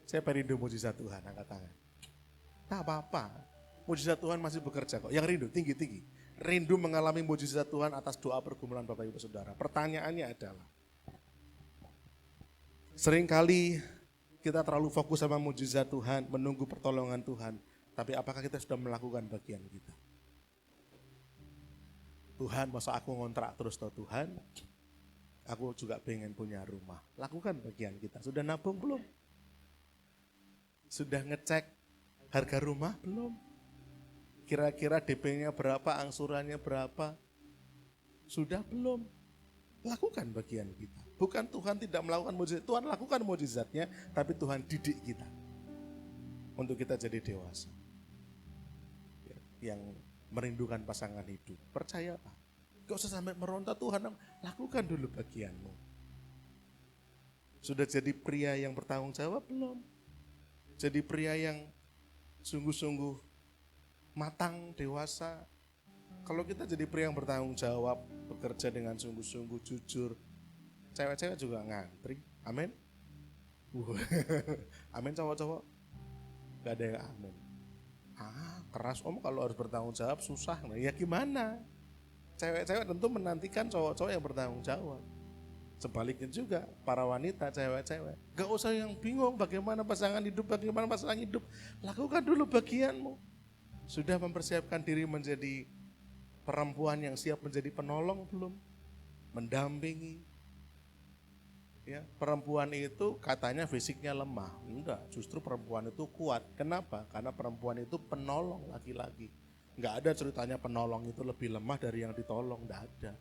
Saya rindu mujizat Tuhan, angkat tangan. Tak apa-apa, mujizat Tuhan masih bekerja kok. Yang rindu, tinggi-tinggi. Rindu mengalami mujizat Tuhan atas doa pergumulan Bapak Ibu Saudara. Pertanyaannya adalah, seringkali kita terlalu fokus sama mujizat Tuhan, menunggu pertolongan Tuhan. Tapi apakah kita sudah melakukan bagian kita? Tuhan, masa aku ngontrak terus toh Tuhan? Aku juga pengen punya rumah. Lakukan bagian kita. Sudah nabung belum? Sudah ngecek harga rumah belum? Kira-kira DP-nya berapa, angsurannya berapa? Sudah belum? Lakukan bagian kita. Bukan Tuhan tidak melakukan mujizat, Tuhan lakukan mujizatnya, tapi Tuhan didik kita untuk kita jadi dewasa. Yang merindukan pasangan hidup. Percaya Pak, gak usah sampai meronta, Tuhan lakukan dulu bagianmu. Sudah jadi pria yang bertanggung jawab belum? Jadi pria yang sungguh-sungguh matang, dewasa. Kalau kita jadi pria yang bertanggung jawab, bekerja dengan sungguh-sungguh, jujur, cewek-cewek juga ngantri. Amin. Amin cowok-cowok. Gak ada yang amin. Keras om kalau harus bertanggung jawab susah. Nah, ya gimana? Cewek-cewek tentu menantikan cowok-cowok yang bertanggung jawab. Sebaliknya juga para wanita, cewek-cewek. Gak usah yang bingung bagaimana pasangan hidup, Lakukan dulu bagianmu. Sudah mempersiapkan diri menjadi perempuan yang siap menjadi penolong belum? Mendampingi. Ya, perempuan itu katanya fisiknya lemah. Enggak, justru perempuan itu kuat. Kenapa? Karena perempuan itu penolong laki-laki. Enggak ada ceritanya penolong itu lebih lemah dari yang ditolong, enggak ada.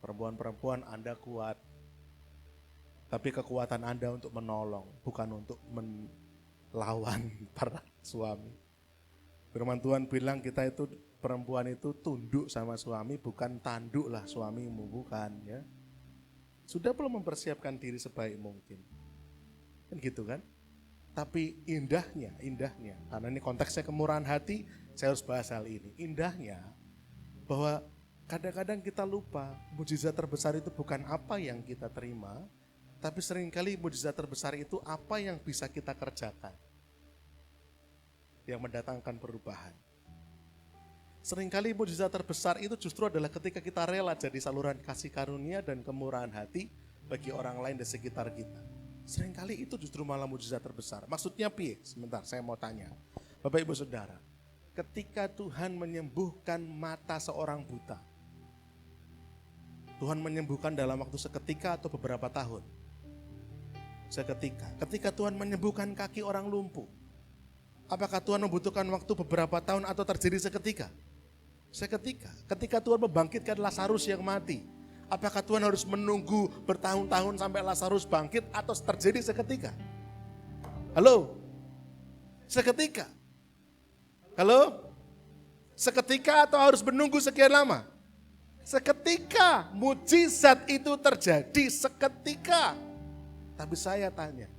Perempuan-perempuan Anda kuat. Tapi kekuatan Anda untuk menolong, bukan untuk melawan para suami. Firman Tuhan bilang kita itu, perempuan itu tunduk sama suami, bukan tanduklah suamimu, bukan ya. Sudah belum mempersiapkan diri sebaik mungkin. Kan gitu kan? Tapi indahnya, karena ini konteksnya kemurahan hati, saya harus bahas hal ini. Indahnya bahwa kadang-kadang kita lupa mujizat terbesar itu bukan apa yang kita terima, tapi seringkali mujizat terbesar itu apa yang bisa kita kerjakan, yang mendatangkan perubahan. Seringkali mujizat terbesar itu justru adalah ketika kita rela jadi saluran kasih karunia dan kemurahan hati bagi orang lain di sekitar kita. Seringkali itu justru malah mujizat terbesar. Maksudnya piye? Sebentar, saya mau tanya. Bapak Ibu Saudara, ketika Tuhan menyembuhkan mata seorang buta, Tuhan menyembuhkan dalam waktu seketika atau beberapa tahun? Seketika. Ketika Tuhan menyembuhkan kaki orang lumpuh, apakah Tuhan membutuhkan waktu beberapa tahun atau terjadi seketika? Seketika. Ketika Tuhan membangkitkan Lazarus yang mati, apakah Tuhan harus menunggu bertahun-tahun sampai Lazarus bangkit atau terjadi seketika? Halo? Seketika. Halo? Seketika atau harus menunggu sekian lama? Seketika. Mujizat itu terjadi seketika. Tapi saya tanya,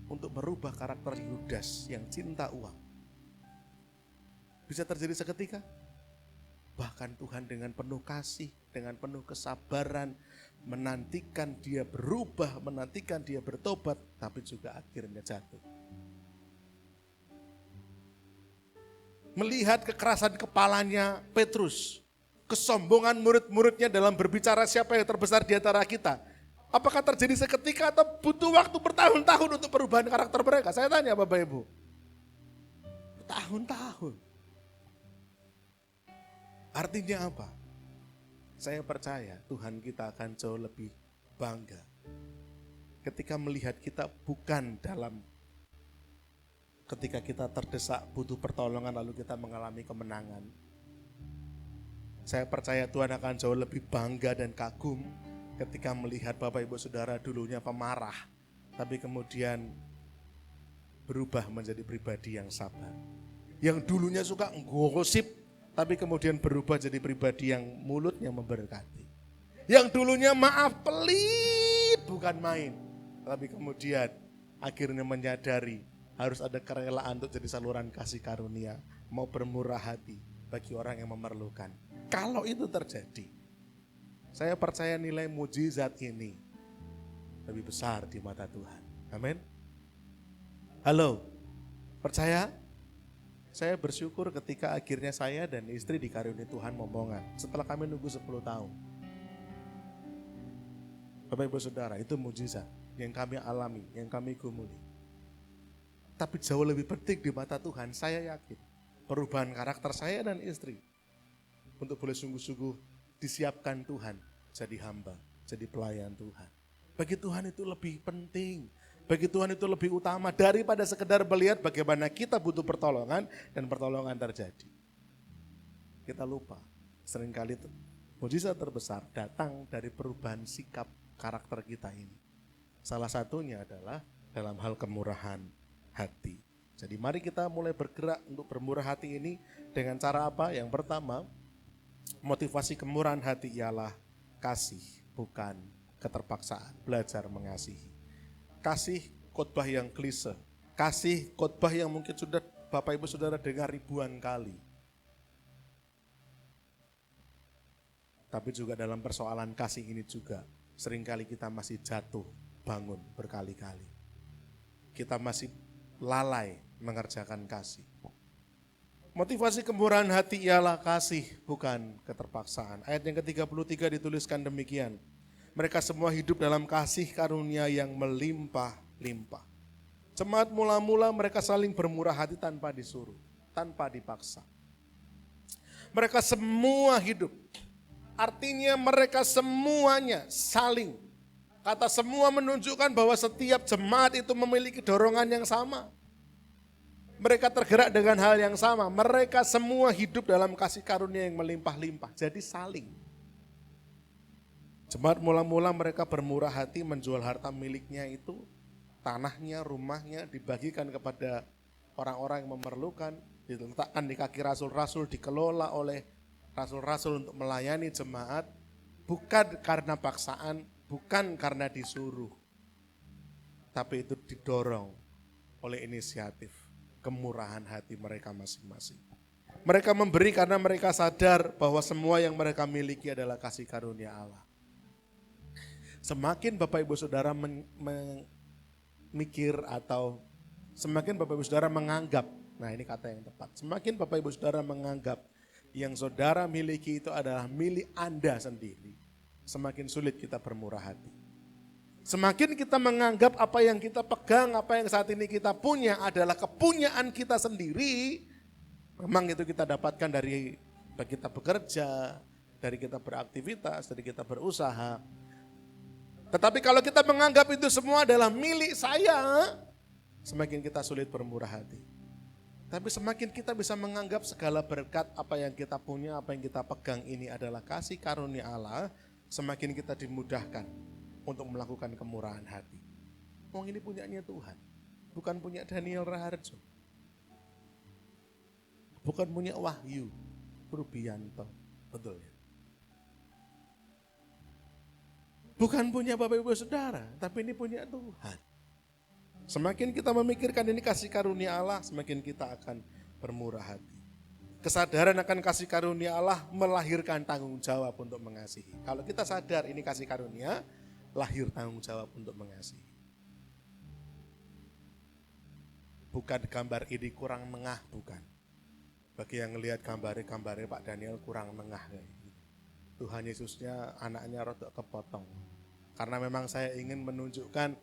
untuk merubah karakter Yudas yang cinta uang, bisa terjadi seketika? Bahkan Tuhan dengan penuh kasih, dengan penuh kesabaran, menantikan dia berubah, menantikan dia bertobat, tapi juga akhirnya jatuh. Melihat kekerasan kepalanya Petrus, kesombongan murid-muridnya dalam berbicara siapa yang terbesar di antara kita, apakah terjadi seketika atau butuh waktu bertahun-tahun untuk perubahan karakter mereka? Saya tanya Bapak Ibu. Bertahun-tahun. Artinya apa? Saya percaya Tuhan kita akan jauh lebih bangga ketika melihat kita bukan dalam ketika kita terdesak butuh pertolongan lalu kita mengalami kemenangan. Saya percaya Tuhan akan jauh lebih bangga dan kagum ketika melihat Bapak Ibu Saudara dulunya pemarah, tapi kemudian berubah menjadi pribadi yang sabar. Yang dulunya suka gosip, tapi kemudian berubah jadi pribadi yang mulutnya memberkati. Yang dulunya maaf pelit bukan main, tapi kemudian akhirnya menyadari harus ada kerelaan untuk jadi saluran kasih karunia, mau bermurah hati bagi orang yang memerlukan. Kalau itu terjadi, saya percaya nilai mujizat ini lebih besar di mata Tuhan. Amin. Halo, percaya? Saya bersyukur ketika akhirnya saya dan istri dikaruniai Tuhan momongan setelah kami nunggu 10 tahun. Bapak Ibu Saudara, itu mujizat yang kami alami, yang kami gumuli. Tapi jauh lebih penting di mata Tuhan, saya yakin perubahan karakter saya dan istri untuk boleh sungguh-sungguh disiapkan Tuhan jadi hamba, jadi pelayan Tuhan. Bagi Tuhan itu lebih penting. Bagi Tuhan itu lebih utama daripada sekedar melihat bagaimana kita butuh pertolongan dan pertolongan terjadi. Kita lupa, seringkali mujizat terbesar datang dari perubahan sikap karakter kita ini. Salah satunya adalah dalam hal kemurahan hati. Jadi mari kita mulai bergerak untuk bermurah hati ini dengan cara apa? Yang pertama, motivasi kemurahan hati ialah kasih, bukan keterpaksaan. Belajar mengasihi. Kasih khotbah yang klise, kasih khotbah yang mungkin sudah Bapak Ibu Saudara dengar ribuan kali. Tapi juga dalam persoalan kasih ini juga seringkali kita masih jatuh bangun berkali-kali. Kita masih lalai mengerjakan kasih. Motivasi kemurahan hati ialah kasih, bukan keterpaksaan. Ayat yang ke-33 dituliskan demikian. Mereka semua hidup dalam kasih karunia yang melimpah-limpah. Jemaat mula-mula mereka saling bermurah hati tanpa disuruh, tanpa dipaksa. Mereka semua hidup, artinya mereka semuanya saling. Kata semua menunjukkan bahwa setiap jemaat itu memiliki dorongan yang sama. Mereka tergerak dengan hal yang sama. Mereka semua hidup dalam kasih karunia yang melimpah-limpah. Jadi saling. Jemaat mula-mula mereka bermurah hati menjual harta miliknya itu, tanahnya, rumahnya dibagikan kepada orang-orang yang memerlukan, diletakkan di kaki rasul-rasul, dikelola oleh rasul-rasul untuk melayani jemaat, bukan karena paksaan, bukan karena disuruh, tapi itu didorong oleh inisiatif, kemurahan hati mereka masing-masing. Mereka memberi karena mereka sadar bahwa semua yang mereka miliki adalah kasih karunia Allah. Semakin Bapak Ibu Saudara memikir atau semakin Bapak Ibu Saudara menganggap, nah ini kata yang tepat, semakin Bapak Ibu Saudara menganggap yang saudara miliki itu adalah milik Anda sendiri, semakin sulit kita bermurah hati. Semakin kita menganggap apa yang kita pegang, apa yang saat ini kita punya adalah kepunyaan kita sendiri, memang itu kita dapatkan dari kita bekerja, dari kita beraktivitas, dari kita berusaha. Tetapi kalau kita menganggap itu semua adalah milik saya, semakin kita sulit bermurah hati. Tapi semakin kita bisa menganggap segala berkat apa yang kita punya, apa yang kita pegang ini adalah kasih karunia Allah, semakin kita dimudahkan untuk melakukan kemurahan hati. Wong ini punyanya Tuhan, bukan punya Daniel Raharjo, bukan punya Wahyu Purbianto, betul ya? Bukan punya Bapak Ibu Saudara, tapi ini punya Tuhan. Semakin kita memikirkan ini kasih karunia Allah, semakin kita akan bermurah hati. Kesadaran akan kasih karunia Allah melahirkan tanggung jawab untuk mengasihi. Kalau kita sadar ini kasih karunia, lahir tanggung jawab untuk mengasihi. Bukan gambar ini kurang mengah, bukan. Bagi yang ngelihat gambarnya Pak Daniel kurang mengah kayak gitu. Tuhan Yesusnya anaknya rodok kepotong. Karena memang saya ingin menunjukkan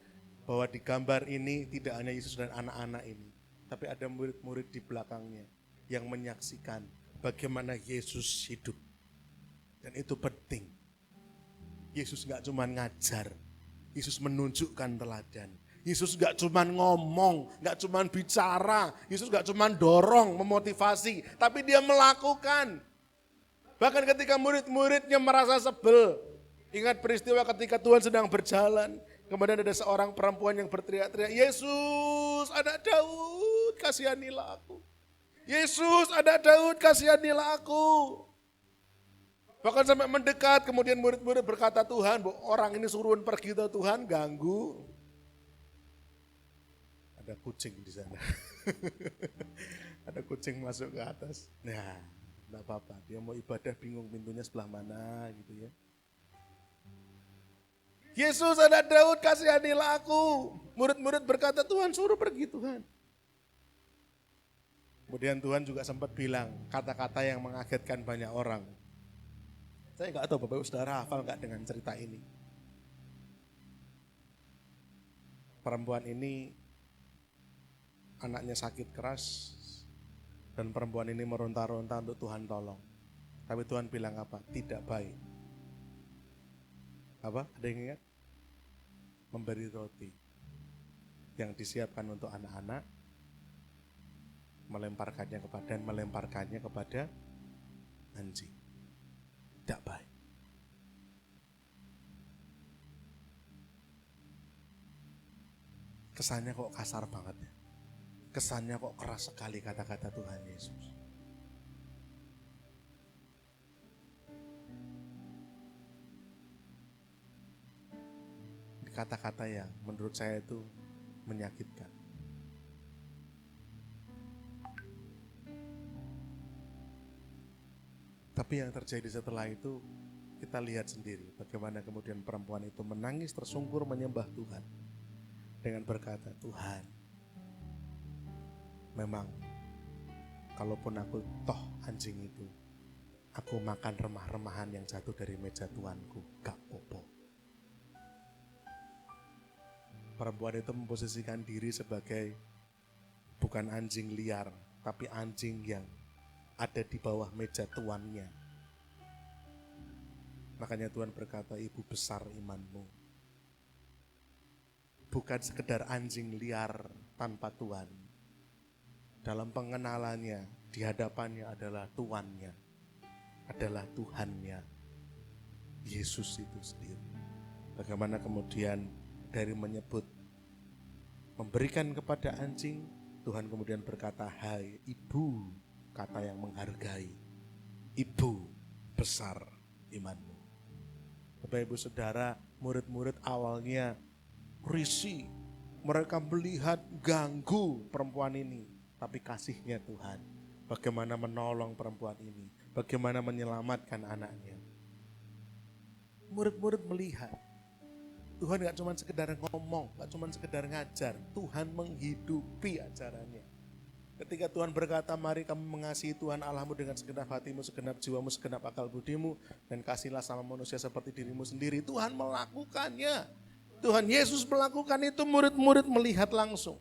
bahwa di gambar ini tidak hanya Yesus dan anak-anak ini, tapi ada murid-murid di belakangnya yang menyaksikan bagaimana Yesus hidup. Dan itu penting. Yesus gak cuma ngajar, Yesus menunjukkan teladan. Yesus gak cuma ngomong, gak cuma bicara, Yesus gak cuma dorong, memotivasi, tapi dia melakukan. Bahkan ketika murid-muridnya merasa sebel, ingat peristiwa ketika Tuhan sedang berjalan, kemudian ada seorang perempuan yang berteriak-teriak, Yesus, anak Daud, kasihanilah aku. Yesus, anak Daud, kasihanilah aku. Bahkan sampai mendekat, kemudian murid-murid berkata, Tuhan, orang ini suruhan pergi, Tuhan ganggu. Ada kucing di sana. Ada kucing masuk ke atas. Nah, enggak apa-apa. Dia mau ibadah bingung pintunya sebelah mana gitu ya. Yesus, anak Daud, kasihanilah aku. Murid-murid berkata, Tuhan suruh pergi Tuhan. Kemudian Tuhan juga sempat bilang kata-kata yang mengagetkan banyak orang. Saya nggak tahu Bapak Ibu Saudara hafal nggak dengan cerita ini. Perempuan ini anaknya sakit keras dan perempuan ini meronta-ronta untuk Tuhan tolong. Tapi Tuhan bilang apa? Tidak baik. Apa? Ada yang ingat? Memberi roti yang disiapkan untuk anak-anak, melemparkannya kepada anjing. Tidak baik. Kesannya kok kasar banget ya. Kesannya kok keras sekali kata-kata Tuhan Yesus. Kata-kata yang menurut saya itu menyakitkan. Tapi yang terjadi setelah itu kita lihat sendiri bagaimana kemudian perempuan itu menangis tersungkur menyembah Tuhan dengan berkata, Tuhan, memang kalaupun aku toh anjing itu, aku makan remah-remahan yang jatuh dari meja tuanku, gak apa-apa. Perempuan itu memposisikan diri sebagai bukan anjing liar, tapi anjing yang ada di bawah meja tuannya. Makanya Tuhan berkata, ibu besar imanmu. Bukan sekedar anjing liar tanpa Tuhan. Dalam pengenalannya, di hadapannya adalah tuannya, adalah Tuhannya, Yesus itu sendiri. Bagaimana kemudian dari menyebut memberikan kepada anjing, Tuhan kemudian berkata, hai ibu, kata yang menghargai, ibu besar imanmu. Bapak Ibu Saudara, murid-murid awalnya risih, mereka melihat ganggu perempuan ini, tapi kasihnya Tuhan, bagaimana menolong perempuan ini, bagaimana menyelamatkan anaknya. Murid-murid melihat Tuhan gak cuma sekedar ngomong, gak cuma sekedar ngajar, Tuhan menghidupi ajarannya. Ketika Tuhan berkata, mari kamu mengasihi Tuhan Allahmu dengan segenap hatimu, segenap jiwamu, segenap akal budimu, dan kasihlah sama manusia seperti dirimu sendiri. Tuhan melakukannya. Tuhan Yesus melakukan itu, murid-murid melihat langsung.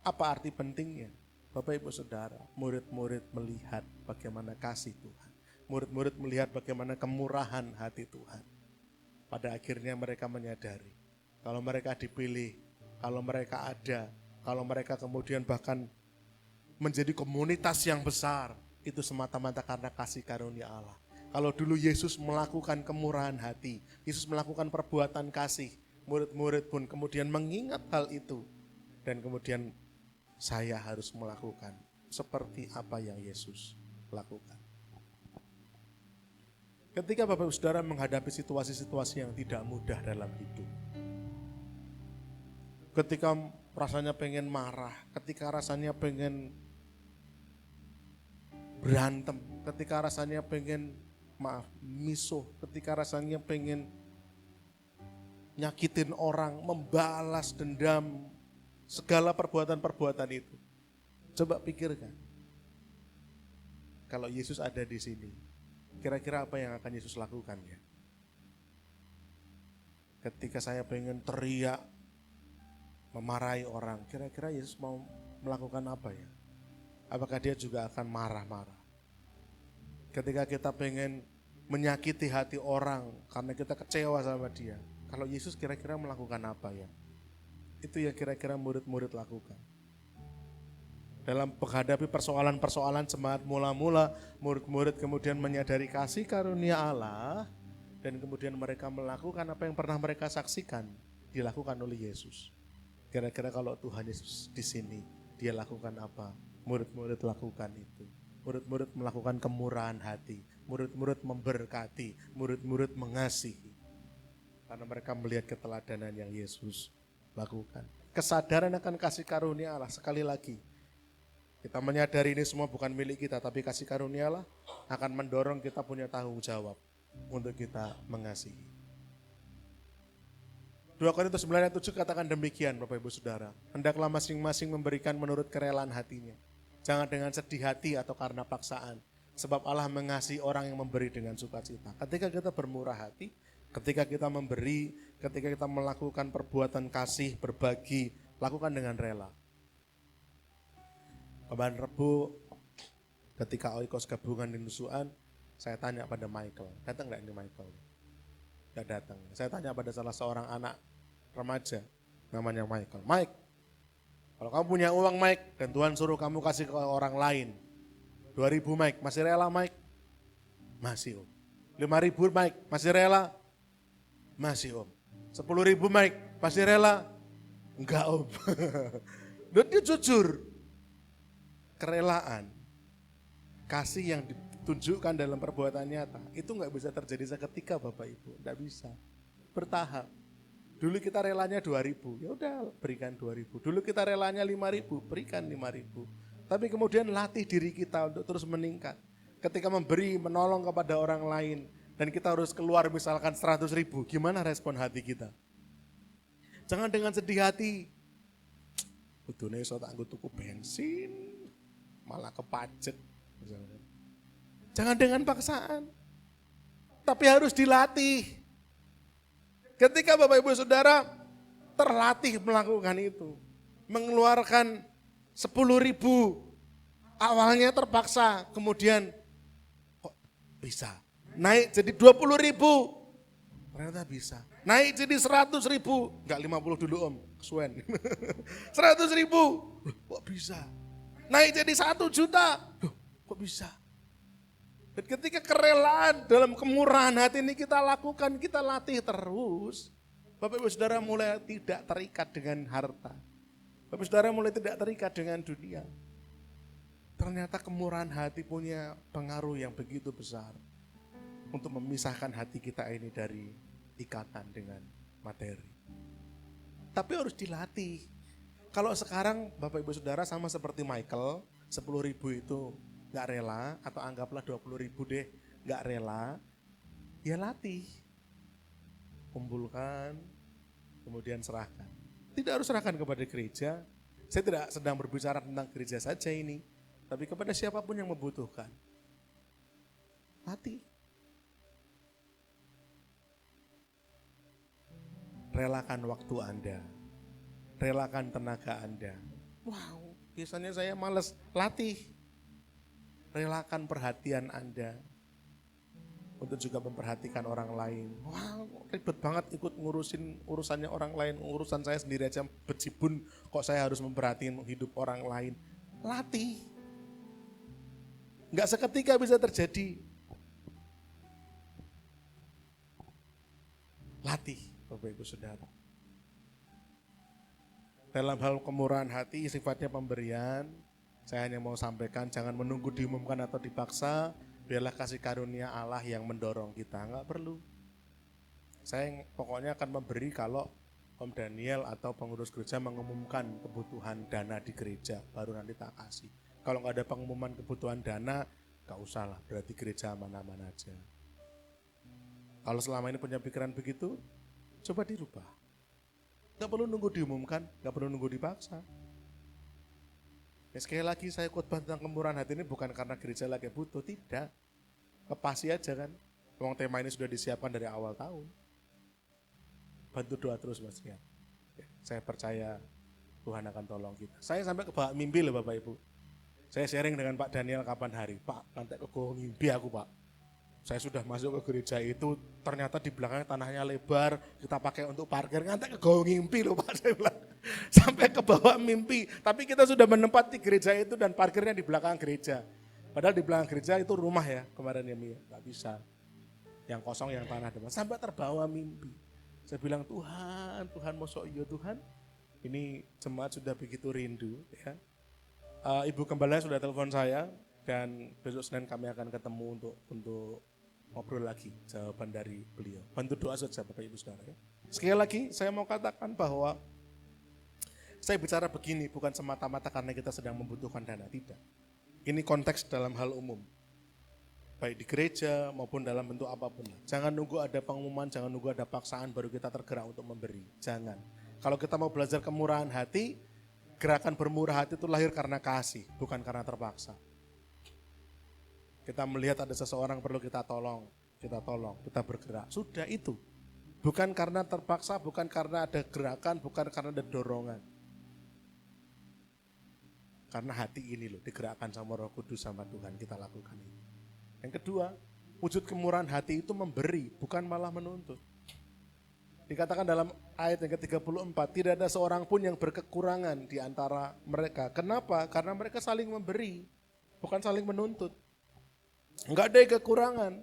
Apa arti pentingnya? Bapak Ibu Saudara, murid-murid melihat bagaimana kasih Tuhan. Murid-murid melihat bagaimana kemurahan hati Tuhan. Pada akhirnya mereka menyadari, kalau mereka dipilih, kalau mereka ada, kalau mereka kemudian bahkan menjadi komunitas yang besar, itu semata-mata karena kasih karunia Allah. Kalau dulu Yesus melakukan kemurahan hati, Yesus melakukan perbuatan kasih, murid-murid pun kemudian mengingat hal itu. Dan kemudian saya harus melakukan seperti apa yang Yesus lakukan. Ketika Bapak Ibu Saudara menghadapi situasi-situasi yang tidak mudah dalam hidup, ketika rasanya pengen marah, ketika rasanya pengen berantem, ketika rasanya pengen misuh, ketika rasanya pengen nyakitin orang, membalas dendam, segala perbuatan-perbuatan itu. Coba pikirkan, kalau Yesus ada di sini, kira-kira apa yang akan Yesus lakukan ya? Ketika saya pengen teriak, memarahi orang, kira-kira Yesus mau melakukan apa ya? Apakah dia juga akan marah-marah? Ketika kita pengen menyakiti hati orang karena kita kecewa sama dia, kalau Yesus kira-kira melakukan apa ya? Itu yang kira-kira murid-murid lakukan. Dalam menghadapi persoalan-persoalan semangat mula-mula, murid-murid kemudian menyadari kasih karunia Allah, dan kemudian mereka melakukan apa yang pernah mereka saksikan, dilakukan oleh Yesus. Kira-kira kalau Tuhan Yesus di sini, dia lakukan apa? Murid-murid lakukan itu. Murid-murid melakukan kemurahan hati, murid-murid memberkati, murid-murid mengasihi. Karena mereka melihat keteladanan yang Yesus lakukan. Kesadaran akan kasih karunia Allah. Sekali lagi, kita menyadari ini semua bukan milik kita, tapi kasih karunia Allah akan mendorong kita punya tanggung jawab untuk kita mengasihi. 2 Korintus 9 ayat 7 katakan demikian Bapak Ibu Saudara. Hendaklah masing-masing memberikan menurut kerelaan hatinya. Jangan dengan sedih hati atau karena paksaan. Sebab Allah mengasihi orang yang memberi dengan sukacita. Ketika kita bermurah hati, ketika kita memberi, ketika kita melakukan perbuatan kasih, berbagi, lakukan dengan rela. Kemarin Rebu, ketika Oikos gabungan di Nusuan, saya tanya pada Michael, datang nggak ini Michael? Nggak datang. Saya tanya pada salah seorang anak remaja, namanya Michael. Mike, kalau kamu punya uang Mike, dan Tuhan suruh kamu kasih ke orang lain, 2.000 Mike, masih rela Mike? Masih Om. 5.000 Mike, masih rela? Masih Om. 10.000 Mike, masih rela? Enggak Om. Dan dia jujur. Kerelaan, kasih yang ditunjukkan dalam perbuatan nyata, itu enggak bisa terjadi seketika Bapak Ibu, enggak bisa. Bertahap. Dulu kita relanya 2.000, ya udah berikan 2.000. Dulu kita relanya 5.000, berikan 5.000. Tapi kemudian latih diri kita untuk terus meningkat. Ketika memberi, menolong kepada orang lain, dan kita harus keluar misalkan 100.000, gimana respon hati kita? Jangan dengan sedih hati. Kudune iso tak nggo tuku bensin, malah kepajet. Jangan dengan paksaan. Tapi harus dilatih. Ketika Bapak Ibu Saudara terlatih melakukan itu, mengeluarkan 10.000, awalnya terpaksa, kemudian kok bisa naik jadi 20.000, ternyata bisa. Naik jadi 100.000, enggak 50 dulu Om, kesuwen. 100.000, kok bisa. Naik jadi 1 juta, kok bisa. Dan ketika kerelaan dalam kemurahan hati ini kita lakukan, kita latih terus, Bapak Ibu Saudara mulai tidak terikat dengan harta. Bapak Saudara mulai tidak terikat dengan dunia. Ternyata kemurahan hati punya pengaruh yang begitu besar untuk memisahkan hati kita ini dari ikatan dengan materi. Tapi harus dilatih. Kalau sekarang Bapak Ibu Saudara sama seperti Michael, 10.000 itu gak rela, atau anggaplah 20.000 deh gak rela, ya latih. Kumpulkan, kemudian serahkan. Tidak harus serahkan kepada gereja. Saya tidak sedang berbicara tentang gereja saja ini, tapi kepada siapapun yang membutuhkan. Latih. Relakan waktu Anda. Relakan tenaga Anda. Wow, biasanya saya malas. Latih. Relakan perhatian Anda. Untuk juga memperhatikan orang lain. Wah, ribet banget ikut ngurusin urusannya orang lain. Urusan saya sendiri aja bejibun, kok saya harus memperhatiin hidup orang lain. Latih. Enggak seketika bisa terjadi. Latih, Bapak Ibu Saudara. Dalam hal kemurahan hati, sifatnya pemberian, saya hanya mau sampaikan, jangan menunggu diumumkan atau dipaksa. Biarlah kasih karunia Allah yang mendorong kita, enggak perlu. Saya pokoknya akan memberi kalau Om Daniel atau pengurus gereja mengumumkan kebutuhan dana di gereja, baru nanti tak kasih. Kalau enggak ada pengumuman kebutuhan dana, enggak usah lah, berarti gereja aman-aman aja. Kalau selama ini punya pikiran begitu, coba dirubah. Enggak perlu nunggu diumumkan, enggak perlu nunggu dipaksa. Ya, sekali lagi saya khotbah tentang kemurahan hati ini bukan karena gereja lagi butuh, tidak. Lepasi aja kan. Memang tema ini sudah disiapkan dari awal tahun. Bantu doa terus Mas Rian. Ya, saya percaya Tuhan akan tolong kita. Saya sampai kebawa mimpi loh Bapak Ibu. Saya sharing dengan Pak Daniel kapan hari. Pak, nanti kebawa mimpi aku Pak. Saya sudah masuk ke gereja itu, ternyata di belakangnya tanahnya lebar, kita pakai untuk parkir, ngantek kegawa mimpi loh Pak, saya bilang. Sampai ke bawah mimpi, tapi kita sudah menempati gereja itu dan parkirnya di belakang gereja. Padahal di belakang gereja itu rumah ya, kemarin ya Mia, gak bisa. Yang kosong, yang tanah depan, sampai terbawa mimpi. Saya bilang, Tuhan mosok iya Tuhan, ini jemaat sudah begitu rindu ya. Ibu Gembala sudah telepon saya, dan besok Senin kami akan ketemu untuk ngobrol lagi jawaban dari beliau. Bantu doa saja Bapak Ibu Saudara ya. Sekali lagi saya mau katakan bahwa Saya bicara begini bukan semata-mata karena kita sedang membutuhkan dana, tidak. Ini konteks dalam hal umum. Baik di gereja maupun dalam bentuk apapun. Jangan nunggu ada pengumuman, jangan nunggu ada paksaan baru kita tergerak untuk memberi. Jangan. Kalau kita mau belajar kemurahan hati, gerakan bermurah hati itu lahir karena kasih, bukan karena terpaksa. Kita melihat ada seseorang perlu kita tolong, kita bergerak. Sudah itu. Bukan karena terpaksa, bukan karena ada gerakan, bukan karena ada dorongan. Karena hati ini loh digerakkan sama Roh Kudus sama Tuhan, kita lakukan ini. Yang kedua, wujud kemurahan hati itu memberi, bukan malah menuntut. Dikatakan dalam ayat yang ke-34, tidak ada seorang pun yang berkekurangan di antara mereka. Kenapa? Karena mereka saling memberi, bukan saling menuntut. Enggak ada yang kekurangan.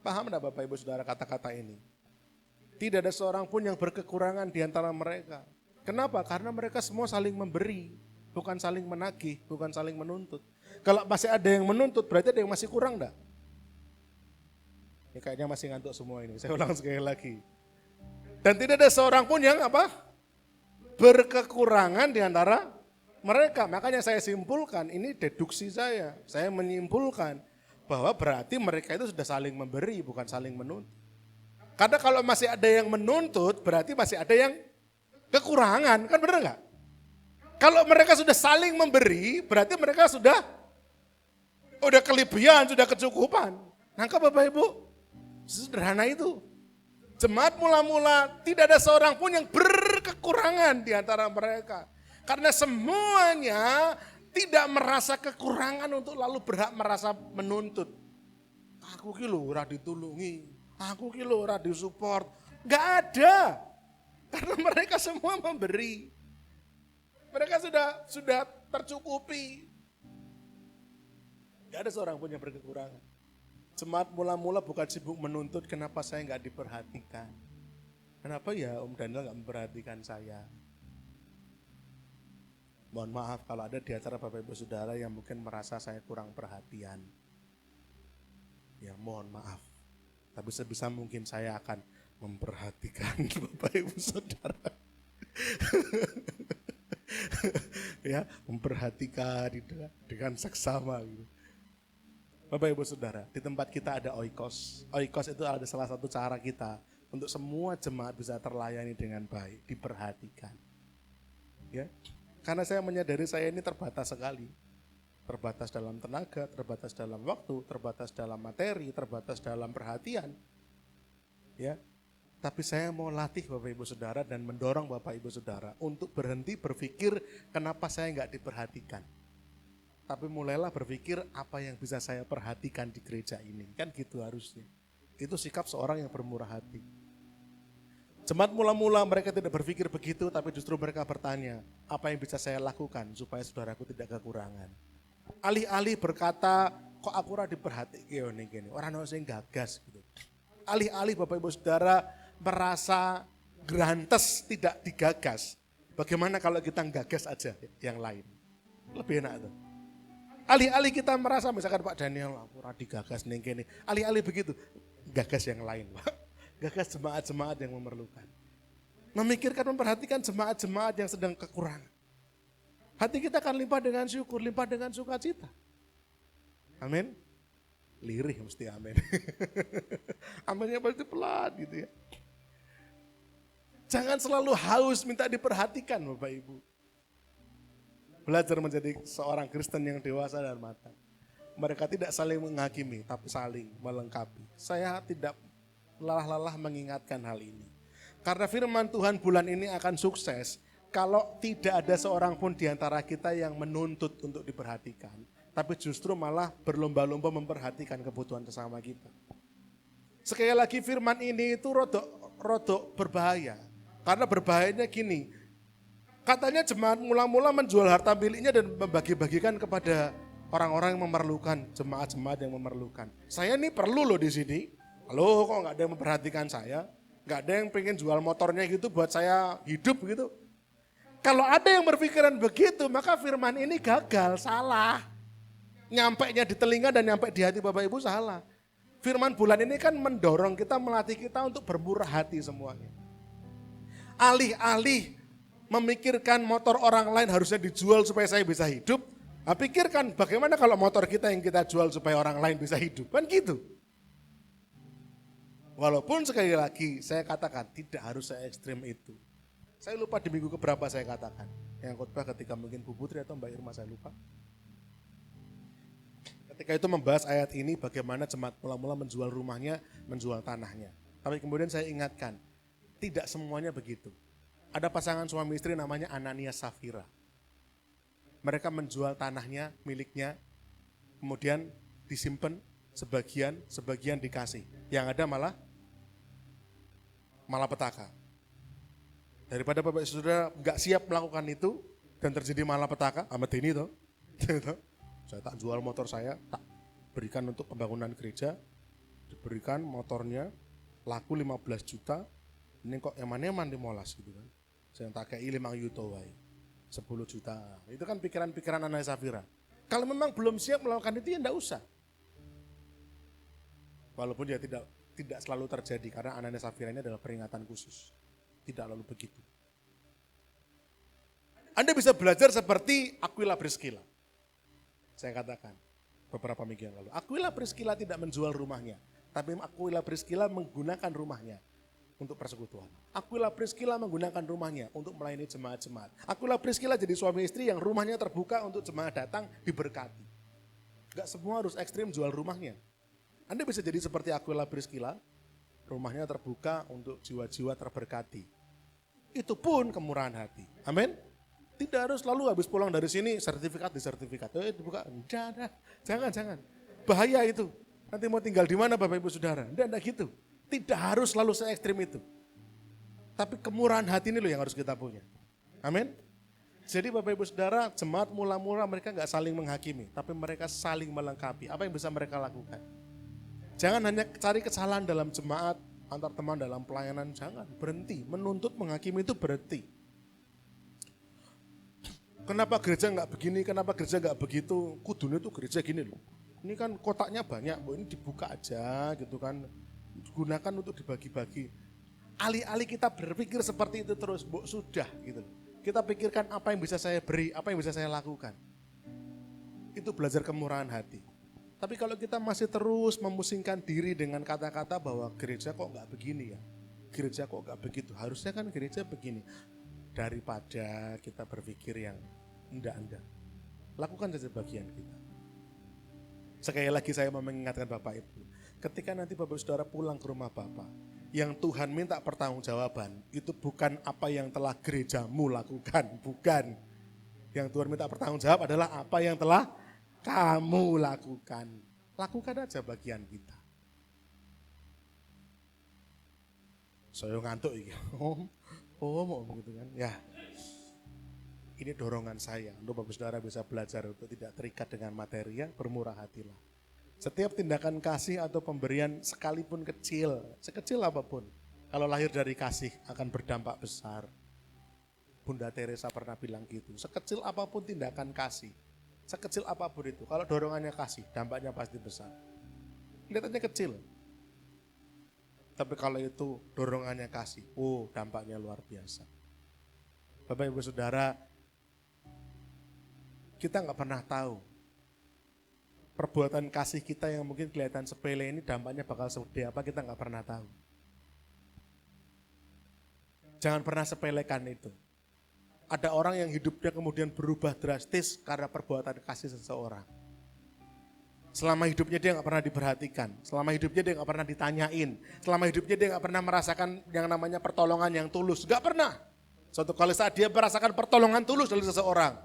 Paham enggak Bapak Ibu Saudara kata-kata ini? Tidak ada seorang pun yang berkekurangan di antara mereka. Kenapa? Karena mereka semua saling memberi, bukan saling menagih, bukan saling menuntut. Kalau masih ada yang menuntut, berarti ada yang masih kurang enggak? Ini kayaknya masih ngantuk semua ini, saya ulang sekali lagi. Dan tidak ada seorang pun yang apa? Berkekurangan di antara mereka. Makanya saya simpulkan, ini deduksi saya menyimpulkan bahwa berarti mereka itu sudah saling memberi, bukan saling menuntut. Karena kalau masih ada yang menuntut, berarti masih ada yang kekurangan, kan benar nggak? Kalau mereka sudah saling memberi, berarti mereka sudah kelebihan, sudah kecukupan. Nangkap Bapak Ibu? Sederhana itu. Jemaat mula-mula tidak ada seorang pun yang berkekurangan di antara mereka. Karena semuanya tidak merasa kekurangan untuk lalu berhak merasa menuntut. Aku ki lho ora ditulungi, aku ki lho ora disupport. Enggak ada. Karena mereka semua memberi. Mereka sudah tercukupi. Gak ada seorang pun yang berkekurangan. Jemaat mula-mula bukan sibuk menuntut kenapa saya gak diperhatikan. Kenapa ya Om Daniel gak memperhatikan saya. Mohon maaf kalau ada di acara Bapak Ibu Saudara yang mungkin merasa saya kurang perhatian. Ya mohon maaf. Tapi sebisa mungkin saya akan memperhatikan Bapak Ibu Saudara. Ya, memperhatikan dengan seksama gitu. Bapak Ibu Saudara, di tempat kita ada oikos. Oikos itu ada salah satu cara kita untuk semua jemaat bisa terlayani dengan baik, diperhatikan. Ya. Karena saya menyadari saya ini terbatas sekali. Terbatas dalam tenaga, terbatas dalam waktu, terbatas dalam materi, terbatas dalam perhatian. Ya. Tapi saya mau latih Bapak Ibu Saudara dan mendorong Bapak Ibu Saudara untuk berhenti berpikir kenapa saya nggak diperhatikan. Tapi mulailah berpikir apa yang bisa saya perhatikan di gereja ini. Kan gitu harusnya. Itu sikap seorang yang bermurah hati. Jemaat mula-mula mereka tidak berpikir begitu, tapi justru mereka bertanya, apa yang bisa saya lakukan supaya saudaraku tidak kekurangan. Alih-alih berkata, kok aku ora diperhatikan gini, orang ono sing gagas gitu. Alih-alih Bapak Ibu Saudara merasa grantes tidak digagas. Bagaimana kalau kita gagas aja yang lain? Lebih enak tuh. Alih-alih kita merasa misalkan Pak Daniel aku ora digagas ning kene. Alih-alih begitu, gagas yang lain, Pak. Gagas jemaat-jemaat yang memerlukan. Memikirkan, memperhatikan jemaat-jemaat yang sedang kekurangan. Hati kita akan limpah dengan syukur, limpah dengan sukacita. Amin. Lirih mesti amin. Aminnya pasti pelan gitu ya. Jangan selalu haus minta diperhatikan Bapak Ibu. Belajar menjadi seorang Kristen yang dewasa dan matang. Mereka tidak saling menghakimi, tapi saling melengkapi. Saya tidak lelah-lelah mengingatkan hal ini. Karena firman Tuhan bulan ini akan sukses kalau tidak ada seorang pun di antara kita yang menuntut untuk diperhatikan. Tapi justru malah berlomba-lomba memperhatikan kebutuhan sesama kita. Sekali lagi firman ini itu rodok berbahaya. Karena berbahayanya gini, katanya jemaat mula-mula menjual harta miliknya dan membagi-bagikan kepada orang-orang yang memerlukan, jemaat-jemaat yang memerlukan. Saya ini perlu loh di sini. Halo, kok nggak ada yang memperhatikan saya? Nggak ada yang pengen jual motornya gitu buat saya hidup gitu. Kalau ada yang berpikiran begitu, maka firman ini gagal, salah. Nyampainya di telinga dan nyampe di hati Bapak Ibu salah. Firman bulan ini kan mendorong kita, melatih kita untuk bermurah hati semuanya. Alih-alih memikirkan motor orang lain harusnya dijual supaya saya bisa hidup. Nah, pikirkan bagaimana kalau motor kita yang kita jual supaya orang lain bisa hidup. Kan gitu. Walaupun sekali lagi saya katakan tidak harus se ekstrim itu. Saya lupa di minggu keberapa saya katakan. Yang khotbah ketika mungkin Bu Putri atau Mbak Irma saya lupa. Ketika itu membahas ayat ini bagaimana jemaat mula-mula menjual rumahnya, menjual tanahnya. Tapi kemudian saya ingatkan, tidak semuanya begitu. Ada pasangan suami istri namanya Anania Safira. Mereka menjual tanahnya, miliknya, kemudian disimpan sebagian dikasih. Yang ada malah petaka. Daripada Bapak Saudara nggak siap melakukan itu dan terjadi malapetaka, sama ini toh. Saya tak jual motor saya, tak berikan untuk pembangunan gereja, diberikan motornya, laku 15 juta, ini kok eman-eman dimolas gitu kan. Saya tak kei 5 yuto wae, 10 juta. Itu kan pikiran-pikiran Anania Safira. Kalau memang belum siap melakukan itu ya enggak usah. Walaupun dia tidak selalu terjadi karena Anania Safira ini adalah peringatan khusus. Tidak lalu begitu. Anda bisa belajar seperti Aquila Priscilla. Saya katakan beberapa minggu yang lalu. Aquila Priscilla tidak menjual rumahnya. Tapi Aquila Priscilla menggunakan rumahnya untuk persekutuan. Aquila Priscilla menggunakan rumahnya untuk melayani jemaat-jemaat. Aquila Priscilla jadi suami istri yang rumahnya terbuka untuk jemaat datang diberkati. Gak semua harus ekstrim jual rumahnya. Anda bisa jadi seperti Aquila Priscilla, rumahnya terbuka untuk jiwa-jiwa terberkati. Itu pun kemurahan hati. Amin. Tidak harus lalu habis pulang dari sini sertifikat di sertifikat. Dibuka. Jangan. Bahaya itu. Nanti mau tinggal di mana Bapak Ibu Saudara? Enggak gitu. Tidak harus selalu se-ekstrim itu. Tapi kemurahan hati ini loh yang harus kita punya. Amin. Jadi Bapak Ibu Saudara, jemaat mula-mula mereka enggak saling menghakimi, tapi mereka saling melengkapi. Apa yang bisa mereka lakukan? Jangan hanya cari kesalahan dalam jemaat, antar teman dalam pelayanan, jangan. Berhenti, menuntut menghakimi itu berhenti. Kenapa gereja enggak begini, kenapa gereja enggak begitu, kudunya tuh gereja gini loh. Ini kan kotaknya banyak, ini dibuka aja gitu kan. Gunakan untuk dibagi-bagi. Alih-alih kita berpikir seperti itu terus, sudah gitu. Kita pikirkan apa yang bisa saya beri, apa yang bisa saya lakukan. Itu belajar kemurahan hati. Tapi kalau kita masih terus memusingkan diri dengan kata-kata bahwa gereja kok enggak begini ya, gereja kok enggak begitu, harusnya kan gereja begini. Daripada kita berpikir yang enggak, lakukan saja bagian kita. Sekali lagi saya mau mengingatkan Bapak Ibu, ketika nanti Bapak Saudara pulang ke rumah Bapak, yang Tuhan minta pertanggungjawaban itu bukan apa yang telah gerejamu lakukan, bukan. Yang Tuhan minta pertanggungjawab adalah apa yang telah kamu lakukan. Lakukan aja bagian kita. Saya ngantuk iki. Mau gitu kan. Ya. Ini dorongan saya untuk Bapak Saudara bisa belajar untuk tidak terikat dengan materi, bermurah hatilah. Setiap tindakan kasih atau pemberian sekalipun kecil, sekecil apapun, kalau lahir dari kasih akan berdampak besar. Bunda Teresa pernah bilang gitu, sekecil apapun tindakan kasih, sekecil apapun itu, kalau dorongannya kasih, dampaknya pasti besar. Kelihatannya kecil, tapi kalau itu dorongannya kasih, dampaknya luar biasa. Bapak Ibu Saudara, kita nggak pernah tahu perbuatan kasih kita yang mungkin kelihatan sepele ini dampaknya bakal segede apa, kita nggak pernah tahu. Jangan pernah sepelekan itu. Ada orang yang hidupnya kemudian berubah drastis karena perbuatan kasih seseorang. Selama hidupnya dia nggak pernah diperhatikan, selama hidupnya dia nggak pernah ditanyain, selama hidupnya dia nggak pernah merasakan yang namanya pertolongan yang tulus, nggak pernah. Suatu kali saat dia merasakan pertolongan tulus dari seseorang,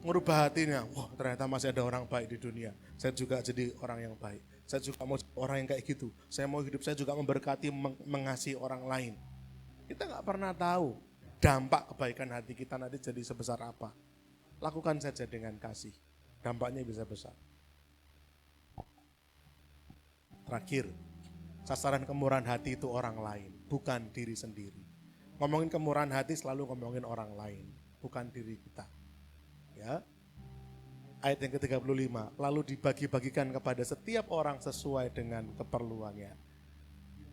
merubah hatinya, wah ternyata masih ada orang baik di dunia, saya juga jadi orang yang baik, saya juga mau orang yang kayak gitu, saya mau hidup saya juga memberkati, mengasihi orang lain. Kita nggak pernah tahu dampak kebaikan hati kita nanti jadi sebesar apa. Lakukan saja dengan kasih, dampaknya bisa besar. Terakhir, sasaran kemurahan hati itu orang lain, bukan diri sendiri. Ngomongin kemurahan hati selalu ngomongin orang lain, bukan diri kita. Ya. Ayat yang ke-35, lalu dibagi-bagikan kepada setiap orang sesuai dengan keperluannya.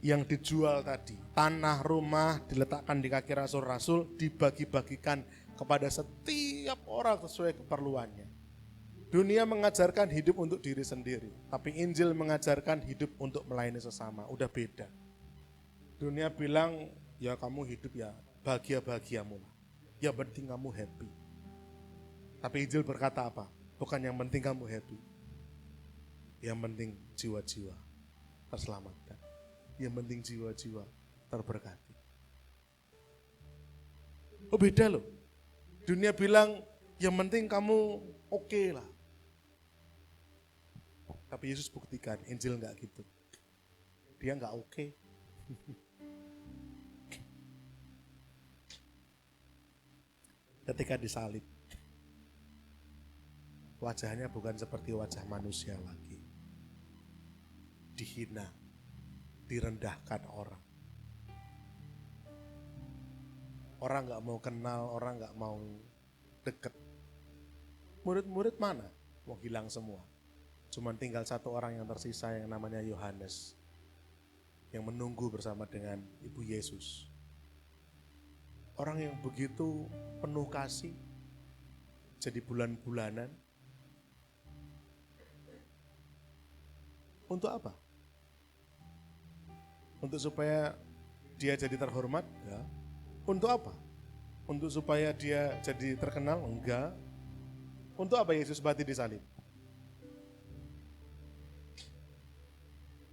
yang dijual tadi, tanah, rumah diletakkan di kaki rasul-rasul, dibagi-bagikan kepada setiap orang sesuai keperluannya. Dunia mengajarkan hidup untuk diri sendiri, tapi Injil mengajarkan hidup untuk melayani sesama. Udah beda. Dunia bilang, ya kamu hidup ya bahagia-bahagiamu lah. Ya penting kamu happy. Tapi Injil berkata apa? Bukan yang penting kamu happy. Yang penting jiwa-jiwa terselamatkan. Yang penting jiwa-jiwa terberkati. Oh beda loh. Dunia bilang yang penting kamu oke lah. Tapi Yesus buktikan Injil enggak gitu. Dia enggak oke. Ketika disalib, wajahnya bukan seperti wajah manusia lagi. Dihina, direndahkan orang. Orang gak mau kenal, orang gak mau deket. Murid-murid mana? Mau hilang semua. Cuman tinggal satu orang yang tersisa yang namanya Yohanes. Yang menunggu bersama dengan Ibu Yesus. Orang yang begitu penuh kasih, jadi bulan-bulanan. Untuk apa? Untuk supaya dia jadi terhormat? Ya. Untuk apa? Untuk supaya dia jadi terkenal? Enggak. Untuk apa Yesus mati disalib?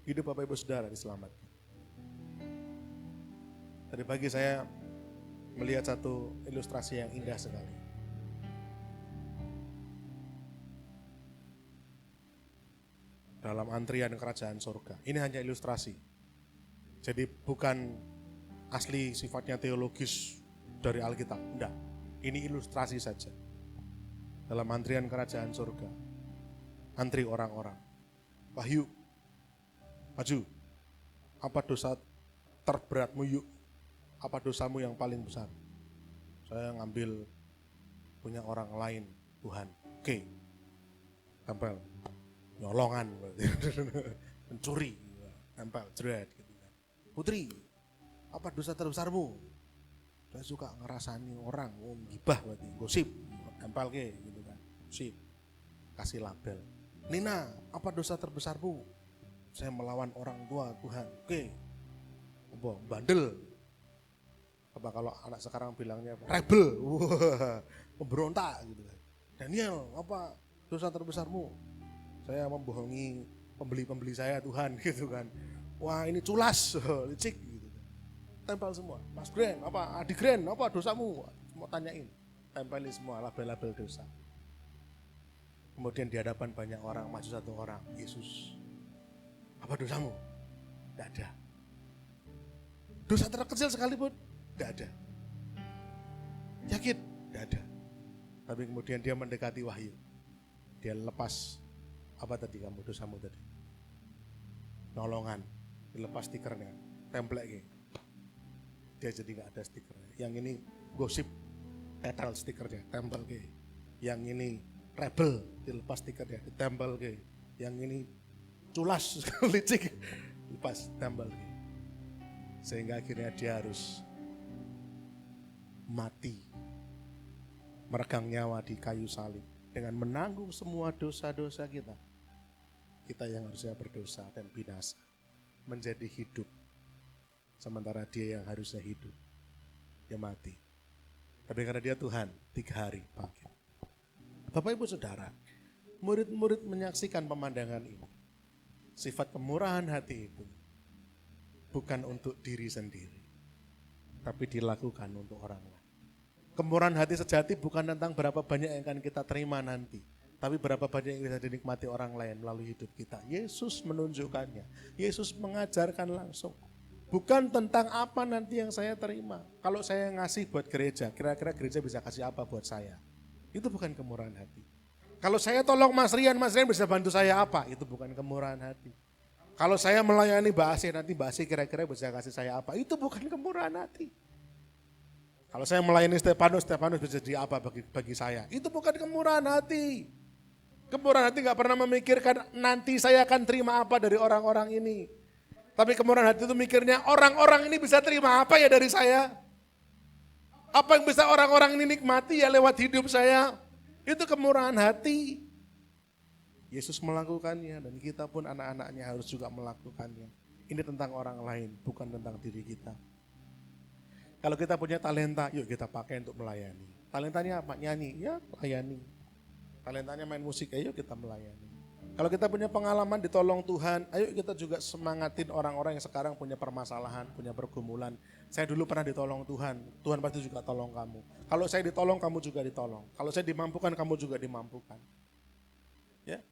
Hidup Bapak Ibu Saudara diselamatkan. Tadi pagi saya melihat satu ilustrasi yang indah sekali. Dalam antrian kerajaan surga. Ini hanya ilustrasi. Jadi bukan asli sifatnya teologis dari Alkitab. Enggak. Ini ilustrasi saja. Dalam antrian kerajaan surga. Antri orang-orang. Wahyu. Maju. Apa dosa terberatmu yuk? Apa dosamu yang paling besar? Saya ngambil punya orang lain, Tuhan. Oke. Tempel. Nyolongan. Mencuri. Tempel. Jerat. Gitu kan. Putri. Apa dosa terbesarmu? Saya suka ngerasani orang. Gibah berarti. Gosip. Tempel ke. Gitu kan. Gosip. Kasih label. Nina. Apa dosa terbesarmu? Saya melawan orang tua Tuhan. Oke. Apa? Bandel. Apa kalau anak sekarang bilangnya apa? Rebel. Wah, pemberontak gitu kan. Daniel, apa dosa terbesarmu? Saya membohongi pembeli-pembeli saya Tuhan gitu kan. Wah, ini culas, licik gitu kan. Tempel semua. Mas Gren, apa? Adi Gren, apa dosamu? Mau tanyain. Tempelin semua label-label dosa. Kemudian di hadapan banyak orang, maju satu orang, Yesus. Apa dosamu? Tidak ada. Dosa terkecil sekalipun? Tidak ada. Yakin? Tidak ada. Tapi kemudian dia mendekati Wahyu. Dia lepas, apa tadi kamu dosamu tadi? Nolongan. Dilepas stikernya. Template. Dia jadi gak ada stikernya. Yang ini gosip. Tetel stikernya. Tempel. Yang ini rebel. Dilepas stikernya. Ditempel. Yang ini culas, licik, lepas, tempel. Sehingga akhirnya dia harus mati, meregang nyawa di kayu salib dengan menanggung semua dosa-dosa kita. Kita yang harusnya berdosa dan binasa menjadi hidup, sementara dia yang harusnya hidup, dia mati. Tapi karena dia Tuhan, 3 hari bangkit. Bapak Ibu Saudara, murid-murid menyaksikan pemandangan ini. Sifat kemurahan hati itu bukan untuk diri sendiri, tapi dilakukan untuk orang lain. Kemurahan hati sejati bukan tentang berapa banyak yang akan kita terima nanti, tapi berapa banyak yang bisa dinikmati orang lain melalui hidup kita. Yesus menunjukkannya, Yesus mengajarkan langsung. Bukan tentang apa nanti yang saya terima. Kalau saya ngasih buat gereja, kira-kira gereja bisa kasih apa buat saya? Itu bukan kemurahan hati. Kalau saya tolong Mas Rian bisa bantu saya apa? Itu bukan kemurahan hati. Kalau saya melayani Mbak Asih, nanti Mbak Asih kira-kira bisa kasih saya apa? Itu bukan kemurahan hati. Kalau saya melayani Stefanus bisa jadi apa bagi saya? Itu bukan kemurahan hati. Kemurahan hati gak pernah memikirkan nanti saya akan terima apa dari orang-orang ini. Tapi kemurahan hati itu mikirnya orang-orang ini bisa terima apa ya dari saya? Apa yang bisa orang-orang ini nikmati ya lewat hidup saya? Itu kemurahan hati. Yesus melakukannya dan kita pun anak-anaknya harus juga melakukannya. Ini tentang orang lain, bukan tentang diri kita. Kalau kita punya talenta, yuk kita pakai untuk melayani. Talentanya apa? Nyanyi, ya layani. Talentanya main musik, ayo kita melayani. Kalau kita punya pengalaman ditolong Tuhan, ayo kita juga semangatin orang-orang yang sekarang punya permasalahan, punya pergumulan. Saya dulu pernah ditolong Tuhan, Tuhan pasti juga tolong kamu. Kalau saya ditolong, kamu juga ditolong. Kalau saya dimampukan, kamu juga dimampukan. Ya.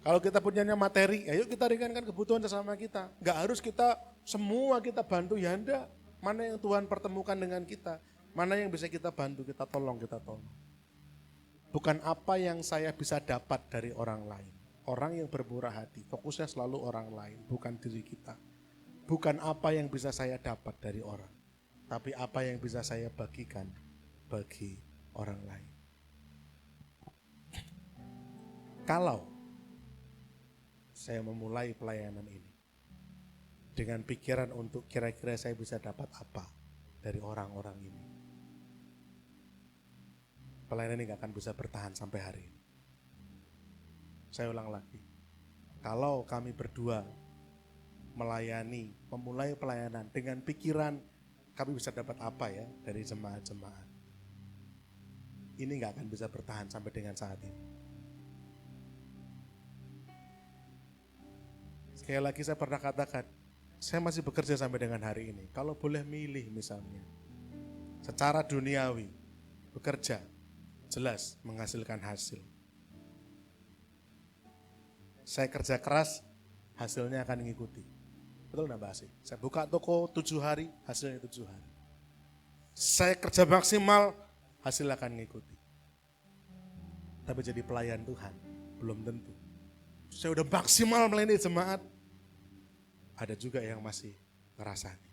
Kalau kita punya materi, ayo kita ringankan kebutuhan sesama kita. Enggak harus kita semua kita bantu, ya enggak. Mana yang Tuhan pertemukan dengan kita, mana yang bisa kita bantu, kita tolong, kita tolong. Bukan apa yang saya bisa dapat dari orang lain. Orang yang bermurah hati, fokusnya selalu orang lain, bukan diri kita. Bukan apa yang bisa saya dapat dari orang, tapi apa yang bisa saya bagikan bagi orang lain. Kalau saya memulai pelayanan ini dengan pikiran untuk kira-kira saya bisa dapat apa dari orang-orang ini, pelayanan ini gak akan bisa bertahan sampai hari ini. Saya ulang lagi, kalau kami berdua melayani, memulai pelayanan dengan pikiran kami bisa dapat apa ya dari jemaat-jemaat, ini gak akan bisa bertahan sampai dengan saat ini. Sekali lagi saya pernah katakan, saya masih bekerja sampai dengan hari ini. Kalau boleh milih misalnya, secara duniawi, bekerja, jelas menghasilkan hasil. Saya kerja keras, hasilnya akan mengikuti. Betul enggak Mbak Asih? Saya buka toko 7 hari, hasilnya 7 hari. Saya kerja maksimal, hasil akan mengikuti. Tapi jadi pelayan Tuhan, belum tentu. Saya udah maksimal melayani jemaat, ada juga yang masih ngerasani.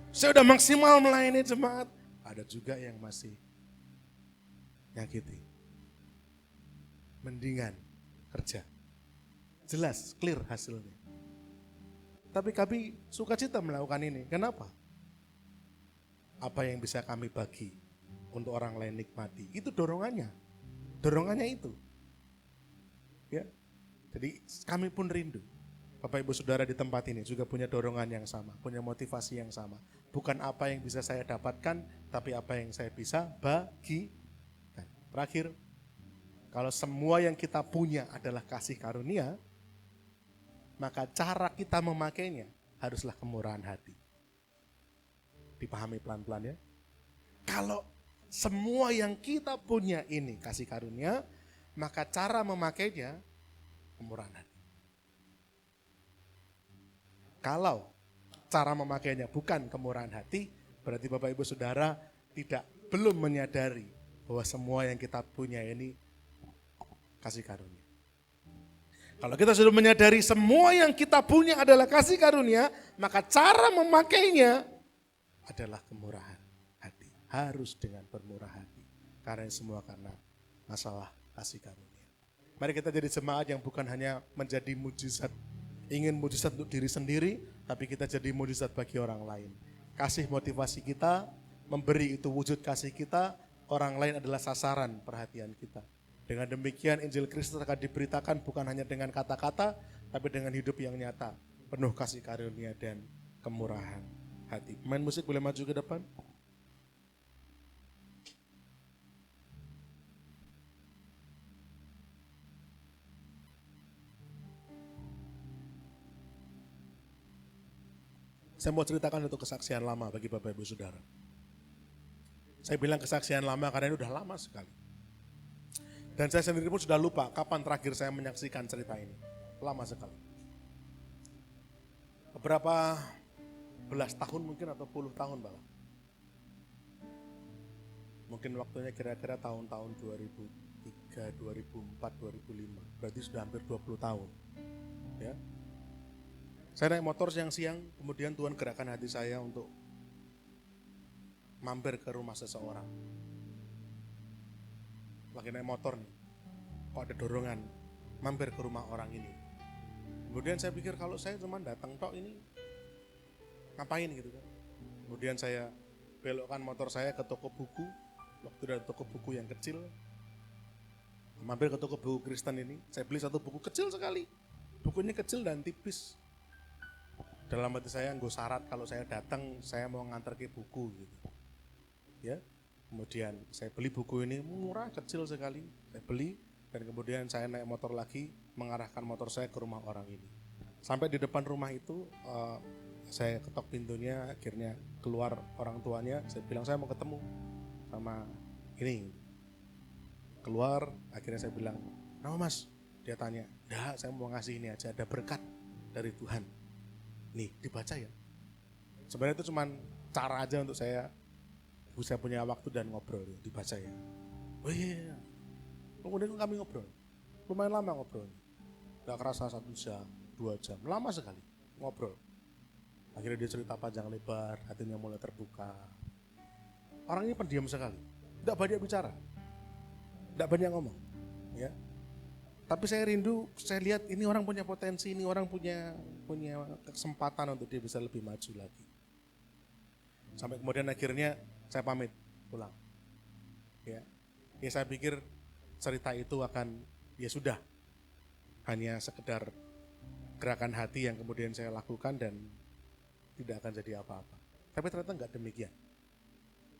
Saya udah maksimal melayani jemaat, ada juga yang masih nyakiti. Mendingan kerja. Jelas, clear hasilnya. Tapi kami sukacita melakukan ini. Kenapa? Apa yang bisa kami bagi untuk orang lain nikmati, itu dorongannya. Dorongannya itu. Ya. Jadi kami pun rindu. Bapak Ibu Saudara di tempat ini juga punya dorongan yang sama, punya motivasi yang sama. Bukan apa yang bisa saya dapatkan, tapi apa yang saya bisa bagikan. Terakhir, kalau semua yang kita punya adalah kasih karunia, maka cara kita memakainya haruslah kemurahan hati. Dipahami pelan-pelan ya. Kalau semua yang kita punya ini kasih karunia, maka cara memakainya kemurahan hati. Kalau cara memakainya bukan kemurahan hati, berarti Bapak Ibu Saudara belum menyadari bahwa semua yang kita punya ini kasih karunia. Kalau kita sudah menyadari semua yang kita punya adalah kasih karunia, maka cara memakainya adalah kemurahan hati. Harus dengan bermurah hati. Karena semua karena masalah kasih karunia. Mari kita jadi jemaat yang bukan hanya menjadi mujizat, ingin mujizat untuk diri sendiri, tapi kita jadi mujizat bagi orang lain. Kasih motivasi kita, memberi itu wujud kasih kita, orang lain adalah sasaran perhatian kita. Dengan demikian Injil Kristus akan diberitakan bukan hanya dengan kata-kata, tapi dengan hidup yang nyata, penuh kasih karunia dan kemurahan hati. Pemain musik boleh maju ke depan. Saya mau ceritakan untuk kesaksian lama bagi Bapak Ibu Saudara. Saya bilang kesaksian lama karena ini udah lama sekali. Dan saya sendiri pun sudah lupa kapan terakhir saya menyaksikan cerita ini. Lama sekali. Beberapa belas tahun mungkin atau puluh tahun bahkan. Mungkin waktunya kira-kira tahun-tahun 2003, 2004, 2005. Berarti sudah hampir 20 tahun. Ya. Saya naik motor siang-siang, kemudian Tuhan gerakkan hati saya untuk mampir ke rumah seseorang. Lagi naik motor nih, kok ada dorongan mampir ke rumah orang ini. Kemudian saya pikir kalau saya cuma datang tok ini, ngapain gitu kan. Kemudian saya belokkan motor saya ke toko buku, waktu ada toko buku yang kecil, mampir ke toko buku Kristen ini, saya beli satu buku kecil sekali, bukunya kecil dan tipis. Dalam hati saya nggak syarat kalau saya datang saya mau ngantar ke buku gitu, ya. Kemudian saya beli buku ini murah, kecil sekali, saya beli dan kemudian saya naik motor lagi mengarahkan motor saya ke rumah orang ini. Sampai di depan rumah itu saya ketok pintunya, akhirnya keluar orang tuanya, saya bilang saya mau ketemu sama ini. Keluar, akhirnya saya bilang, "Kenapa Mas?" Dia tanya, "Enggak, saya mau ngasih ini aja, ada berkat dari Tuhan. Nih, dibaca ya." Sebenarnya itu cuma cara aja untuk saya punya waktu dan ngobrol, dibaca ya. Oh iya. Kemudian kami ngobrol, lumayan lama ngobrol. Gak kerasa 1 jam, 2 jam, lama sekali ngobrol. Akhirnya dia cerita panjang lebar, hatinya mulai terbuka. Orang ini pendiam sekali, tidak banyak bicara, tidak banyak ngomong, ya. Tapi saya rindu, saya lihat ini orang punya potensi, ini orang punya kesempatan untuk dia bisa lebih maju lagi. Sampai kemudian akhirnya saya pamit pulang. Ya saya pikir cerita itu akan ya sudah hanya sekedar gerakan hati yang kemudian saya lakukan dan tidak akan jadi apa-apa. Tapi ternyata enggak demikian.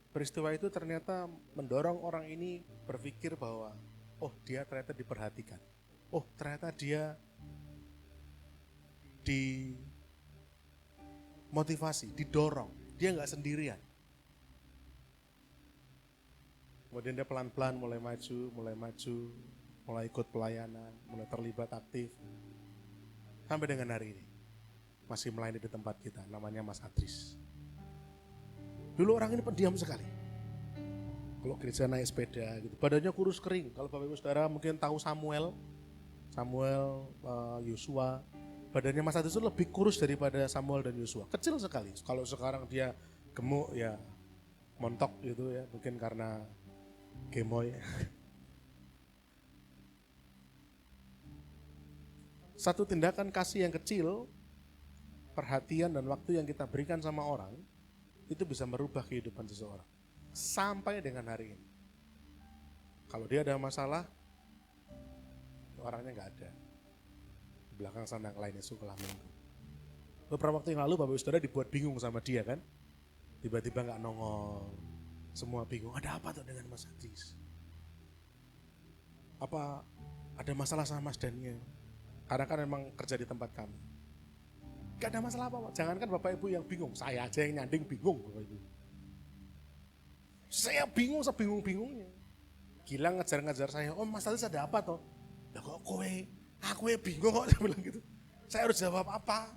Peristiwa itu ternyata mendorong orang ini berpikir bahwa oh dia ternyata diperhatikan. Oh ternyata dia dimotivasi, didorong. Dia enggak sendirian. Kemudian dia pelan-pelan mulai maju, mulai ikut pelayanan, mulai terlibat aktif. Sampai dengan hari ini. Masih melayani di tempat kita, namanya Mas Adris. Dulu orang ini pendiam sekali. Kalau gereja naik sepeda gitu, badannya kurus kering. Kalau Bapak Ibu Saudara mungkin tahu Samuel, Yosua, badannya Mas Adris itu lebih kurus daripada Samuel dan Yosua. Kecil sekali. Kalau sekarang dia gemuk ya montok gitu ya, mungkin karena gemoy. Satu tindakan kasih yang kecil, perhatian dan waktu yang kita berikan sama orang, itu bisa merubah kehidupan seseorang. Sampai dengan hari ini. Kalau dia ada masalah, orangnya nggak ada. Di belakang sana yang lainnya sekolah minggu. Beberapa waktu yang lalu Bapak Ibu Saudara dibuat bingung sama dia kan. Tiba-tiba nggak nongol. Semua bingung, ada apa tuh dengan Mas Adris? Apa ada masalah sama Mas Daniel? Karena kan memang kerja di tempat kami. Gak ada masalah apa-apa. Jangankan Bapak Ibu yang bingung, saya aja yang nyanding bingung Bapak Ibu. Saya bingung sebingung-bingungnya. Gilang ngejar-ngejar saya, "Oh Mas Adris ada apa toh?" "Lah kok aku bingung kok," saya bilang gitu. Saya harus jawab apa?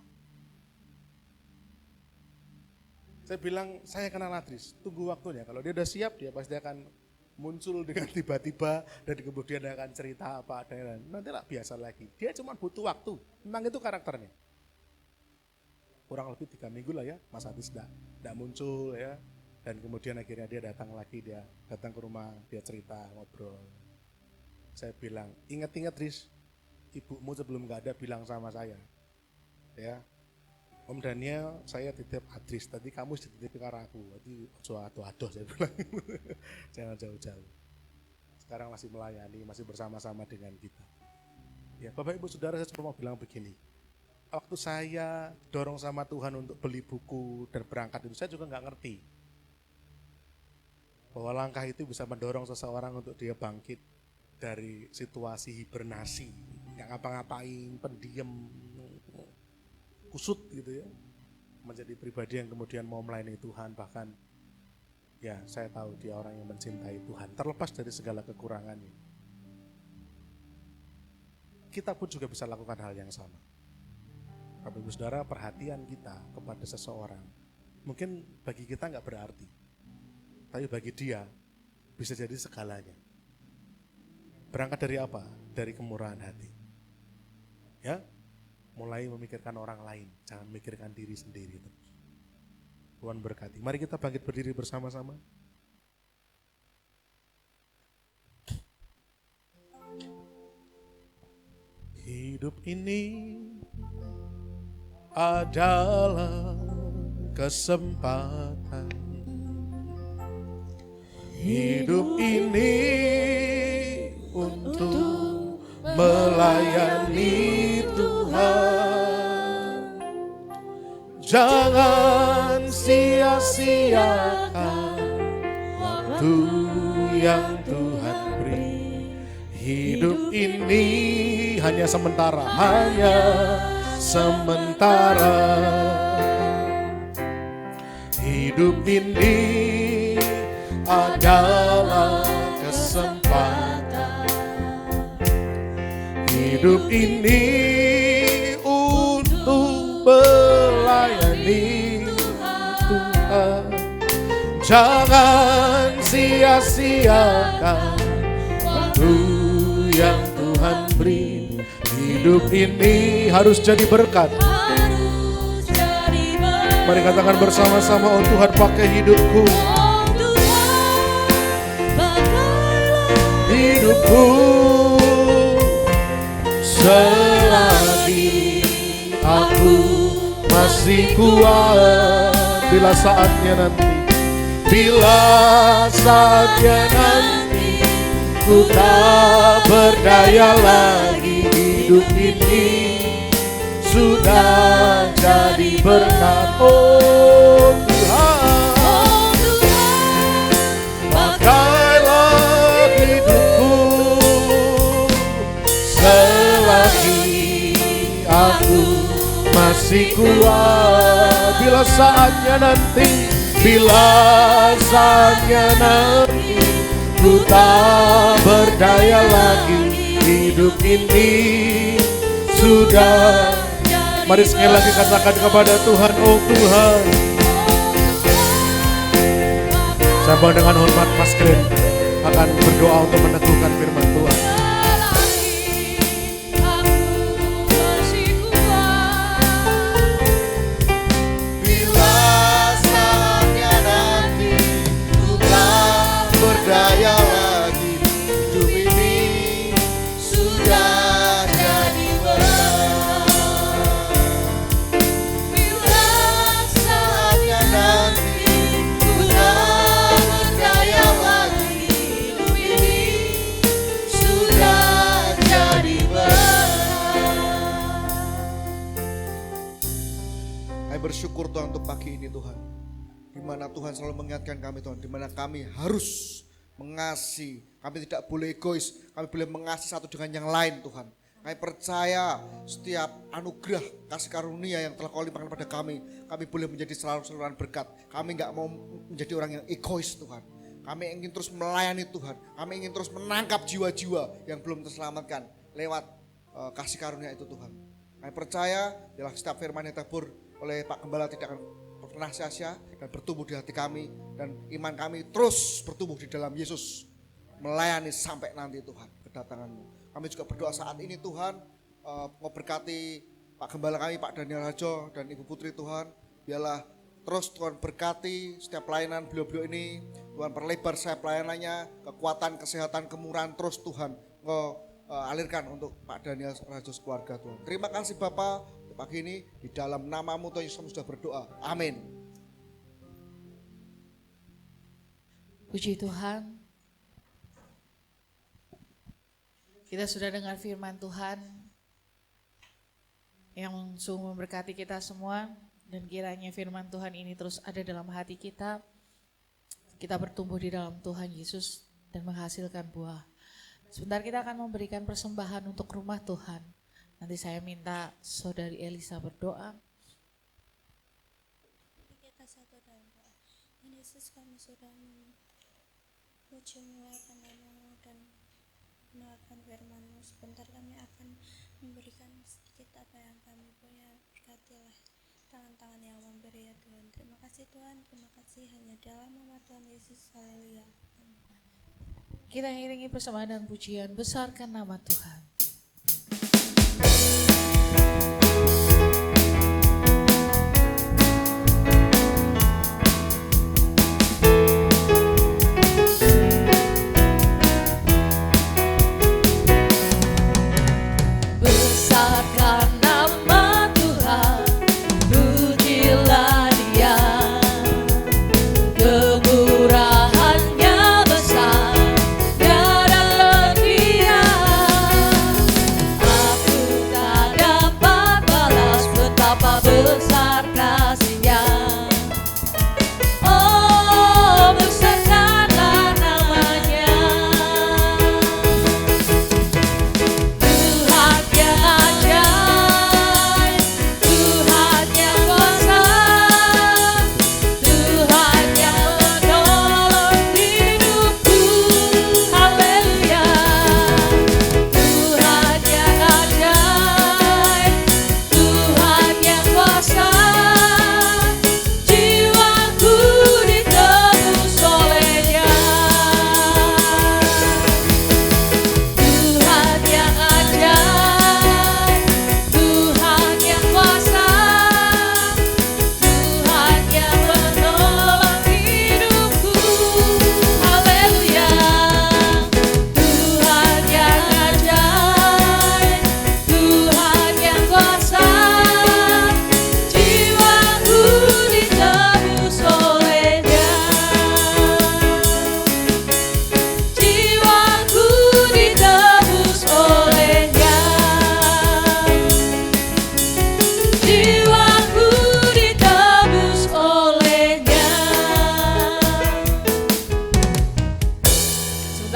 Saya bilang, saya kenal Adris, tunggu waktunya. Kalau dia udah siap, dia pasti akan muncul dengan tiba-tiba dan kemudian dia akan cerita apa adanya. Nanti lah biasa lagi. Dia cuma butuh waktu. Memang itu karakternya. Kurang lebih 3 minggu lah ya, Mas Adris enggak muncul ya. Dan kemudian akhirnya dia datang lagi, dia datang ke rumah, dia cerita, ngobrol. Saya bilang, ingat-ingat Riz, ibumu sebelum enggak ada bilang sama saya. Ya. Om Daniel, saya titip Adris, tadi kamu titip ke aku, jadi aduh saya bilang, jangan jauh-jauh. Sekarang masih melayani, masih bersama-sama dengan kita. Ya, Bapak Ibu Saudara, saya cuma mau bilang begini, waktu saya dorong sama Tuhan untuk beli buku dan berangkat itu, saya juga nggak ngerti bahwa langkah itu bisa mendorong seseorang untuk dia bangkit dari situasi hibernasi, nggak ngapa-ngapain, pendiam, kusut gitu ya, menjadi pribadi yang kemudian mau melayani Tuhan. Bahkan ya saya tahu dia orang yang mencintai Tuhan terlepas dari segala kekurangannya. Kita pun juga bisa lakukan hal yang sama. Bapak Ibu Saudara, perhatian kita kepada seseorang mungkin bagi kita nggak berarti, tapi bagi dia bisa jadi segalanya. Berangkat dari apa? Dari kemurahan hati. Ya, mulai memikirkan orang lain, jangan memikirkan diri sendiri terus. Tuhan berkati. Mari kita bangkit berdiri bersama-sama. Hidup ini adalah kesempatan. Hidup ini untuk melayani Tuhan. Jangan sia-siakan waktu yang Tuhan beri. Hidup ini hanya sementara, hanya sementara. Hidup ini adalah kesempatan. Hidup ini untuk melayani Tuhan. Jangan sia-siakan waktu yang Tuhan beri. Hidup ini harus jadi berkat. Mari katakan bersama-sama, oh Tuhan pakai hidupku. Hidupku selagi aku masih kuat. Bila saatnya nanti, bila saatnya nanti ku tak berdaya lagi. Hidup ini sudah jadi berkat. Oh Tuhan, pakailah hidupku selagi aku masih kuat. Bila saatnya nanti, bila saatnya nanti ku tak berdaya lagi. Hidup ini sudah. Mari sekali lagi katakan kepada Tuhan, oh Tuhan. Saya mau dengan hormat Mas Glenn akan berdoa untuk meneguhkan firman Tuhan. Bila saatnya nanti ku tak berdaya lagi. Hidup ini sudah jadi berkat. Bila saatnya nanti ku tak berdaya lagi. Hidup ini sudah jadi berkat. Kami bersyukur Tuhan untuk pagi ini Tuhan, di mana Tuhan selalu mengingatkan kami Tuhan, di mana kami harus mengasihi, kami tidak boleh egois, kami boleh mengasihi satu dengan yang lain Tuhan. Kami percaya setiap anugerah kasih karunia yang telah Kau limpahkan pada kami boleh menjadi saluran berkat. Kami gak mau menjadi orang yang egois Tuhan. Kami ingin terus melayani Tuhan, kami ingin terus menangkap jiwa-jiwa yang belum terselamatkan lewat kasih karunia itu Tuhan. Kami percaya dalam setiap firman yang tertabur oleh Pak Gembala tidak akan pernah sia-sia dan bertumbuh di hati kami, dan iman kami terus bertumbuh di dalam Yesus, melayani sampai nanti Tuhan kedatangan-Mu. Kami juga berdoa saat ini Tuhan, mau berkati Pak Gembala kami, Pak Daniel Harjo dan Ibu Putri Tuhan. Biarlah terus Tuhan berkati setiap pelayanan beliau-beliau ini. Tuhan perlebar sayap pelayanannya, kekuatan, kesehatan, kemurahan terus Tuhan alirkan untuk Pak Daniel Harjo keluarga Tuhan. Terima kasih Bapak. Pagi ini di dalam nama-Mu Tuhan Yesus kami sudah berdoa. Amin. Puji Tuhan. Kita sudah dengar firman Tuhan yang sungguh memberkati kita semua, dan kiranya firman Tuhan ini terus ada dalam hati kita. Kita bertumbuh di dalam Tuhan Yesus dan menghasilkan buah. Sebentar kita akan memberikan persembahan untuk rumah Tuhan. Nanti saya minta Saudari Elisa berdoa. Kita satu dalam doa. Tuhan Yesus, kami sudah memuji memuliakan nama-Mu dan mendengarkan firman-Mu. Sebentar kami akan memberikan sedikit apa yang kami punya. Berkatilah tangan-tangan yang memberi ya Tuhan. Terima kasih Tuhan, terima kasih hanya dalam nama Tuhan Yesus. Haleluya. Kita iringi persembahan dan pujian, besarkan nama Tuhan. Besarkan nama Tuhan, pujilah Dia.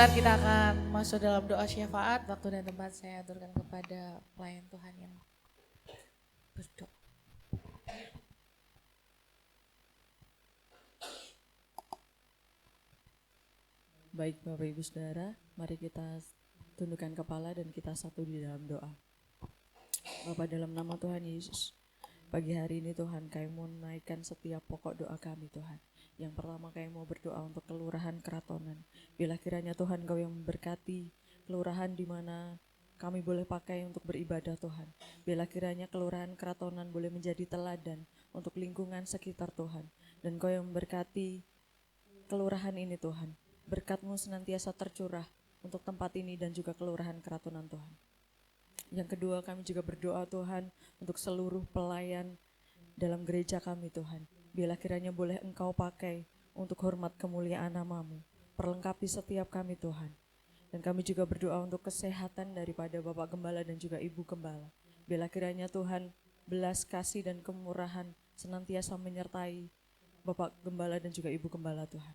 Sebentar kita akan masuk dalam doa syafaat. Waktu dan tempat saya aturkan kepada pelayan Tuhan yang berdoa. Baik Bapak Ibu Saudara, mari kita tundukkan kepala dan kita satu di dalam doa. Bapa, dalam nama Tuhan Yesus, pagi hari ini Tuhan, kami mau menaikkan setiap pokok doa kami Tuhan. Yang pertama kami mau berdoa untuk kelurahan Keratonan. Bila kiranya Tuhan Kau yang memberkati kelurahan di mana kami boleh pakai untuk beribadah Tuhan. Bila kiranya kelurahan Keratonan boleh menjadi teladan untuk lingkungan sekitar Tuhan. Dan Kau yang memberkati kelurahan ini Tuhan. Berkat-Mu senantiasa tercurah untuk tempat ini dan juga kelurahan Keratonan Tuhan. Yang kedua, kami juga berdoa Tuhan untuk seluruh pelayan dalam gereja kami Tuhan. Bila kiranya boleh Engkau pakai untuk hormat kemuliaan nama-Mu. Perlengkapi setiap kami Tuhan. Dan kami juga berdoa untuk kesehatan daripada Bapak Gembala dan juga Ibu Gembala. Bila kiranya Tuhan belas kasih dan kemurahan senantiasa menyertai Bapak Gembala dan juga Ibu Gembala Tuhan.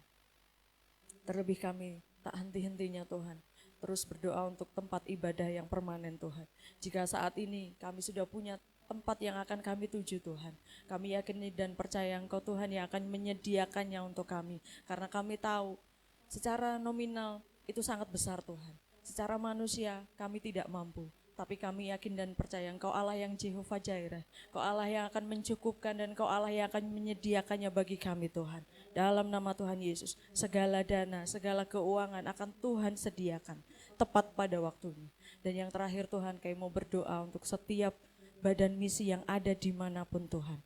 Terlebih kami tak henti-hentinya Tuhan, terus berdoa untuk tempat ibadah yang permanen Tuhan. Jika saat ini kami sudah punya tempat yang akan kami tuju Tuhan, kami yakin dan percaya Engkau Tuhan yang akan menyediakannya untuk kami. Karena kami tahu secara nominal itu sangat besar Tuhan. Secara manusia kami tidak mampu. Tapi kami yakin dan percaya Engkau Allah yang Jehovah Jireh. Engkau Allah yang akan mencukupkan dan Engkau Allah yang akan menyediakannya bagi kami Tuhan. Dalam nama Tuhan Yesus, segala dana, segala keuangan akan Tuhan sediakan tepat pada waktunya. Dan yang terakhir Tuhan, kami mau berdoa untuk setiap badan misi yang ada dimanapun Tuhan.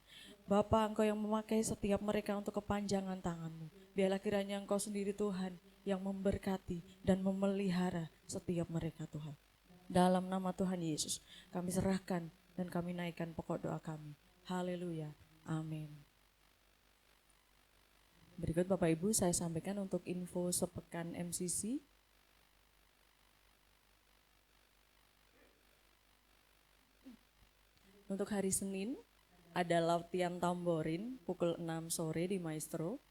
Bapa, Engkau yang memakai setiap mereka untuk kepanjangan tangan-Mu. Biarlah kiranya Engkau sendiri Tuhan yang memberkati dan memelihara setiap mereka Tuhan. Dalam nama Tuhan Yesus, kami serahkan dan kami naikkan pokok doa kami. Haleluya. Amin. Berikut Bapak Ibu saya sampaikan untuk info sepekan MCC. Untuk hari Senin ada latihan tamborin pukul 6 sore di Maestro.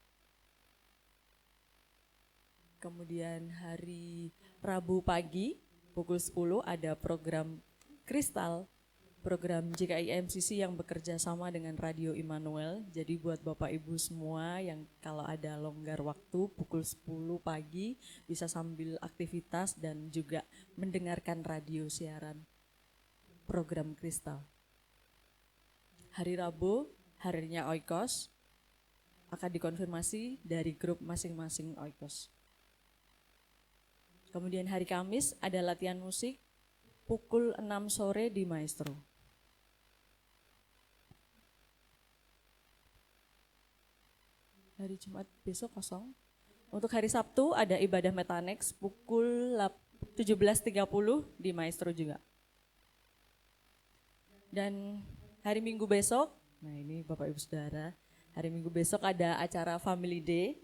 Kemudian hari Rabu pagi pukul 10 ada program Kristal, program JKI MCC yang bekerja sama dengan Radio Immanuel. Jadi buat Bapak Ibu semua yang kalau ada longgar waktu pukul 10 pagi bisa sambil aktivitas dan juga mendengarkan radio siaran program Kristal. Hari Rabu, harinya Oikos, akan dikonfirmasi dari grup masing-masing Oikos. Kemudian hari Kamis ada latihan musik pukul 6 sore di Maestro. Hari Jumat besok kosong. Untuk hari Sabtu ada ibadah Metanex pukul 17.30 di Maestro juga. Dan hari Minggu besok, nah ini Bapak Ibu Saudara, hari Minggu besok ada acara Family Day.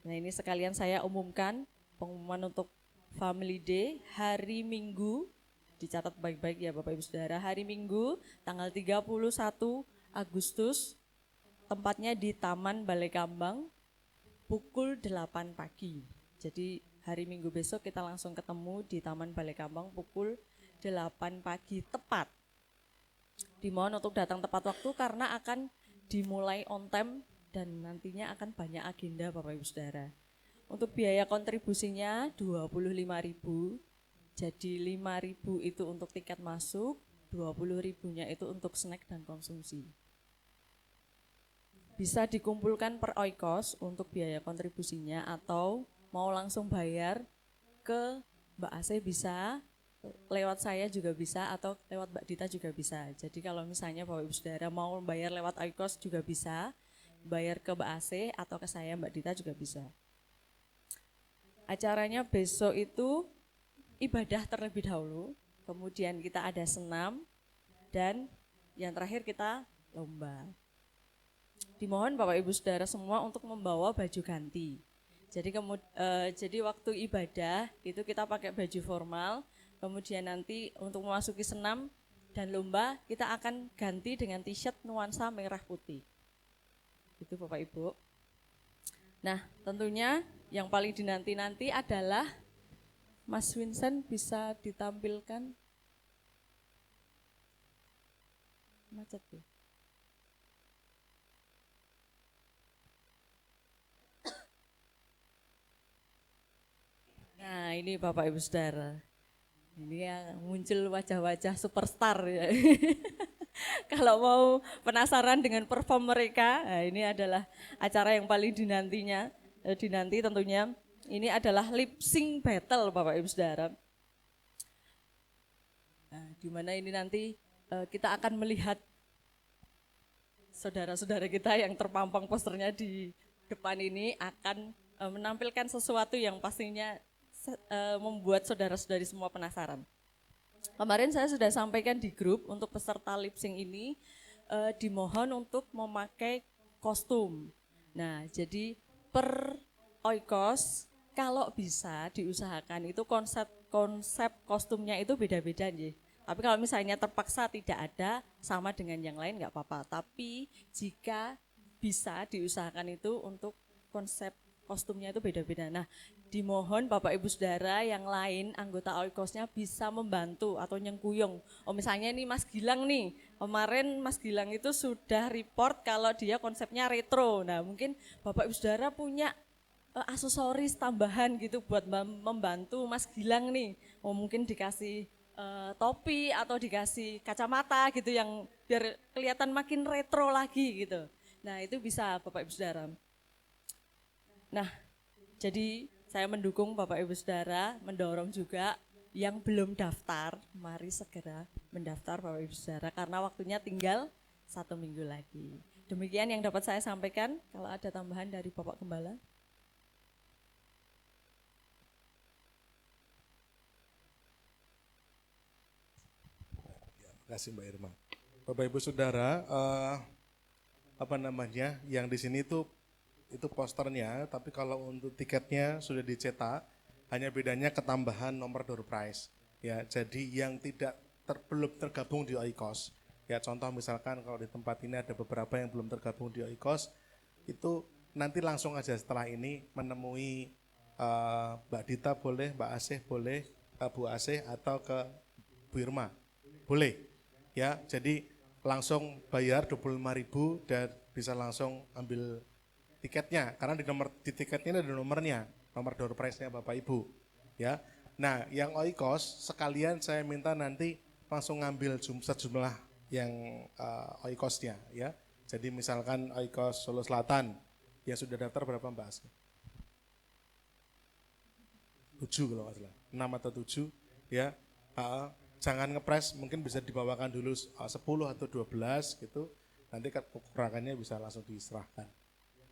Nah ini sekalian saya umumkan pengumuman untuk Family Day hari Minggu, dicatat baik-baik ya Bapak Ibu Saudara, hari Minggu tanggal 31 Agustus, tempatnya di Taman Balai Kambang pukul 8 pagi. Jadi hari Minggu besok kita langsung ketemu di Taman Balai Kambang pukul 8 pagi tepat. Dimohon untuk datang tepat waktu karena akan dimulai on time dan nantinya akan banyak agenda Bapak Ibu Saudara. Untuk biaya kontribusinya 25.000, jadi 5.000 itu untuk tiket masuk, 20.000-nya itu untuk snack dan konsumsi. Bisa dikumpulkan per Oikos untuk biaya kontribusinya atau mau langsung bayar ke Mbak Ase bisa, lewat saya juga bisa atau lewat Mbak Dita juga bisa. Jadi kalau misalnya Bapak Ibu Saudara mau bayar lewat Oikos juga bisa, bayar ke Mbak Ase atau ke saya Mbak Dita juga bisa. Acaranya besok itu ibadah terlebih dahulu, kemudian kita ada senam, dan yang terakhir kita lomba. Dimohon Bapak Ibu Saudara semua untuk membawa baju ganti. Jadi waktu ibadah itu kita pakai baju formal, kemudian nanti untuk memasuki senam dan lomba kita akan ganti dengan t-shirt nuansa merah putih. Itu Bapak Ibu. Nah tentunya yang paling dinanti-nanti adalah Mas Vincent bisa ditampilkan? Macet ya? Nah ini Bapak Ibu Saudara, ini yang muncul wajah-wajah superstar ya. Kalau mau penasaran dengan perform mereka, nah ini adalah acara yang paling dinanti tentunya. Ini adalah lip sync battle Bapak Ibu Saudara. Nah, di mana ini nanti kita akan melihat saudara-saudara kita yang terpampang posternya di depan ini akan menampilkan sesuatu yang pastinya membuat saudara-saudari semua penasaran. Kemarin saya sudah sampaikan di grup untuk peserta lip sync ini dimohon untuk memakai kostum. Nah, jadi per oikos kalau bisa diusahakan itu konsep kostumnya itu beda-beda nih. Tapi kalau misalnya terpaksa tidak ada sama dengan yang lain nggak apa-apa. Tapi jika bisa diusahakan itu untuk konsep kostumnya itu beda-beda. Nah, dimohon Bapak Ibu Saudara yang lain anggota oikosnya bisa membantu atau nyengkuyung. Oh misalnya ini Mas Gilang nih, kemarin Mas Gilang itu sudah report kalau dia konsepnya retro. Nah mungkin Bapak Ibu Saudara punya aksesoris tambahan gitu buat membantu Mas Gilang nih. Oh mungkin dikasih topi atau dikasih kacamata gitu yang biar kelihatan makin retro lagi gitu. Nah itu bisa Bapak Ibu Saudara. Nah jadi saya mendukung Bapak Ibu Saudara, mendorong juga yang belum daftar, mari segera mendaftar Bapak Ibu Saudara karena waktunya tinggal 1 minggu lagi. Demikian yang dapat saya sampaikan, kalau ada tambahan dari Bapak Gembala. Terima kasih Mbak Irma. Bapak Ibu Saudara, yang di sini itu posternya, tapi kalau untuk tiketnya sudah dicetak, hanya bedanya ketambahan nomor door prize. Ya, jadi yang belum tergabung di oikos. Ya, contoh misalkan kalau di tempat ini ada beberapa yang belum tergabung di oikos, itu nanti langsung aja setelah ini menemui Mbak Dita boleh, Mbak Asih boleh, Bu Asih atau ke Bu Irma boleh. Ya, jadi langsung bayar 25.000 dan bisa langsung ambil tiketnya karena di tiketnya ada nomornya, nomor door prize-nya Bapak Ibu. Ya. Nah, yang oikos sekalian saya minta nanti langsung ngambil sejumlah yang oikosnya ya. Jadi misalkan oikos Solo Selatan yang sudah daftar berapa Mbak Asli? 7 kalau nggak salah, 6 atau 7 ya. Jangan ngepres, mungkin bisa dibawakan dulu 10 atau 12 gitu. Nanti kekurangannya bisa langsung diserahkan.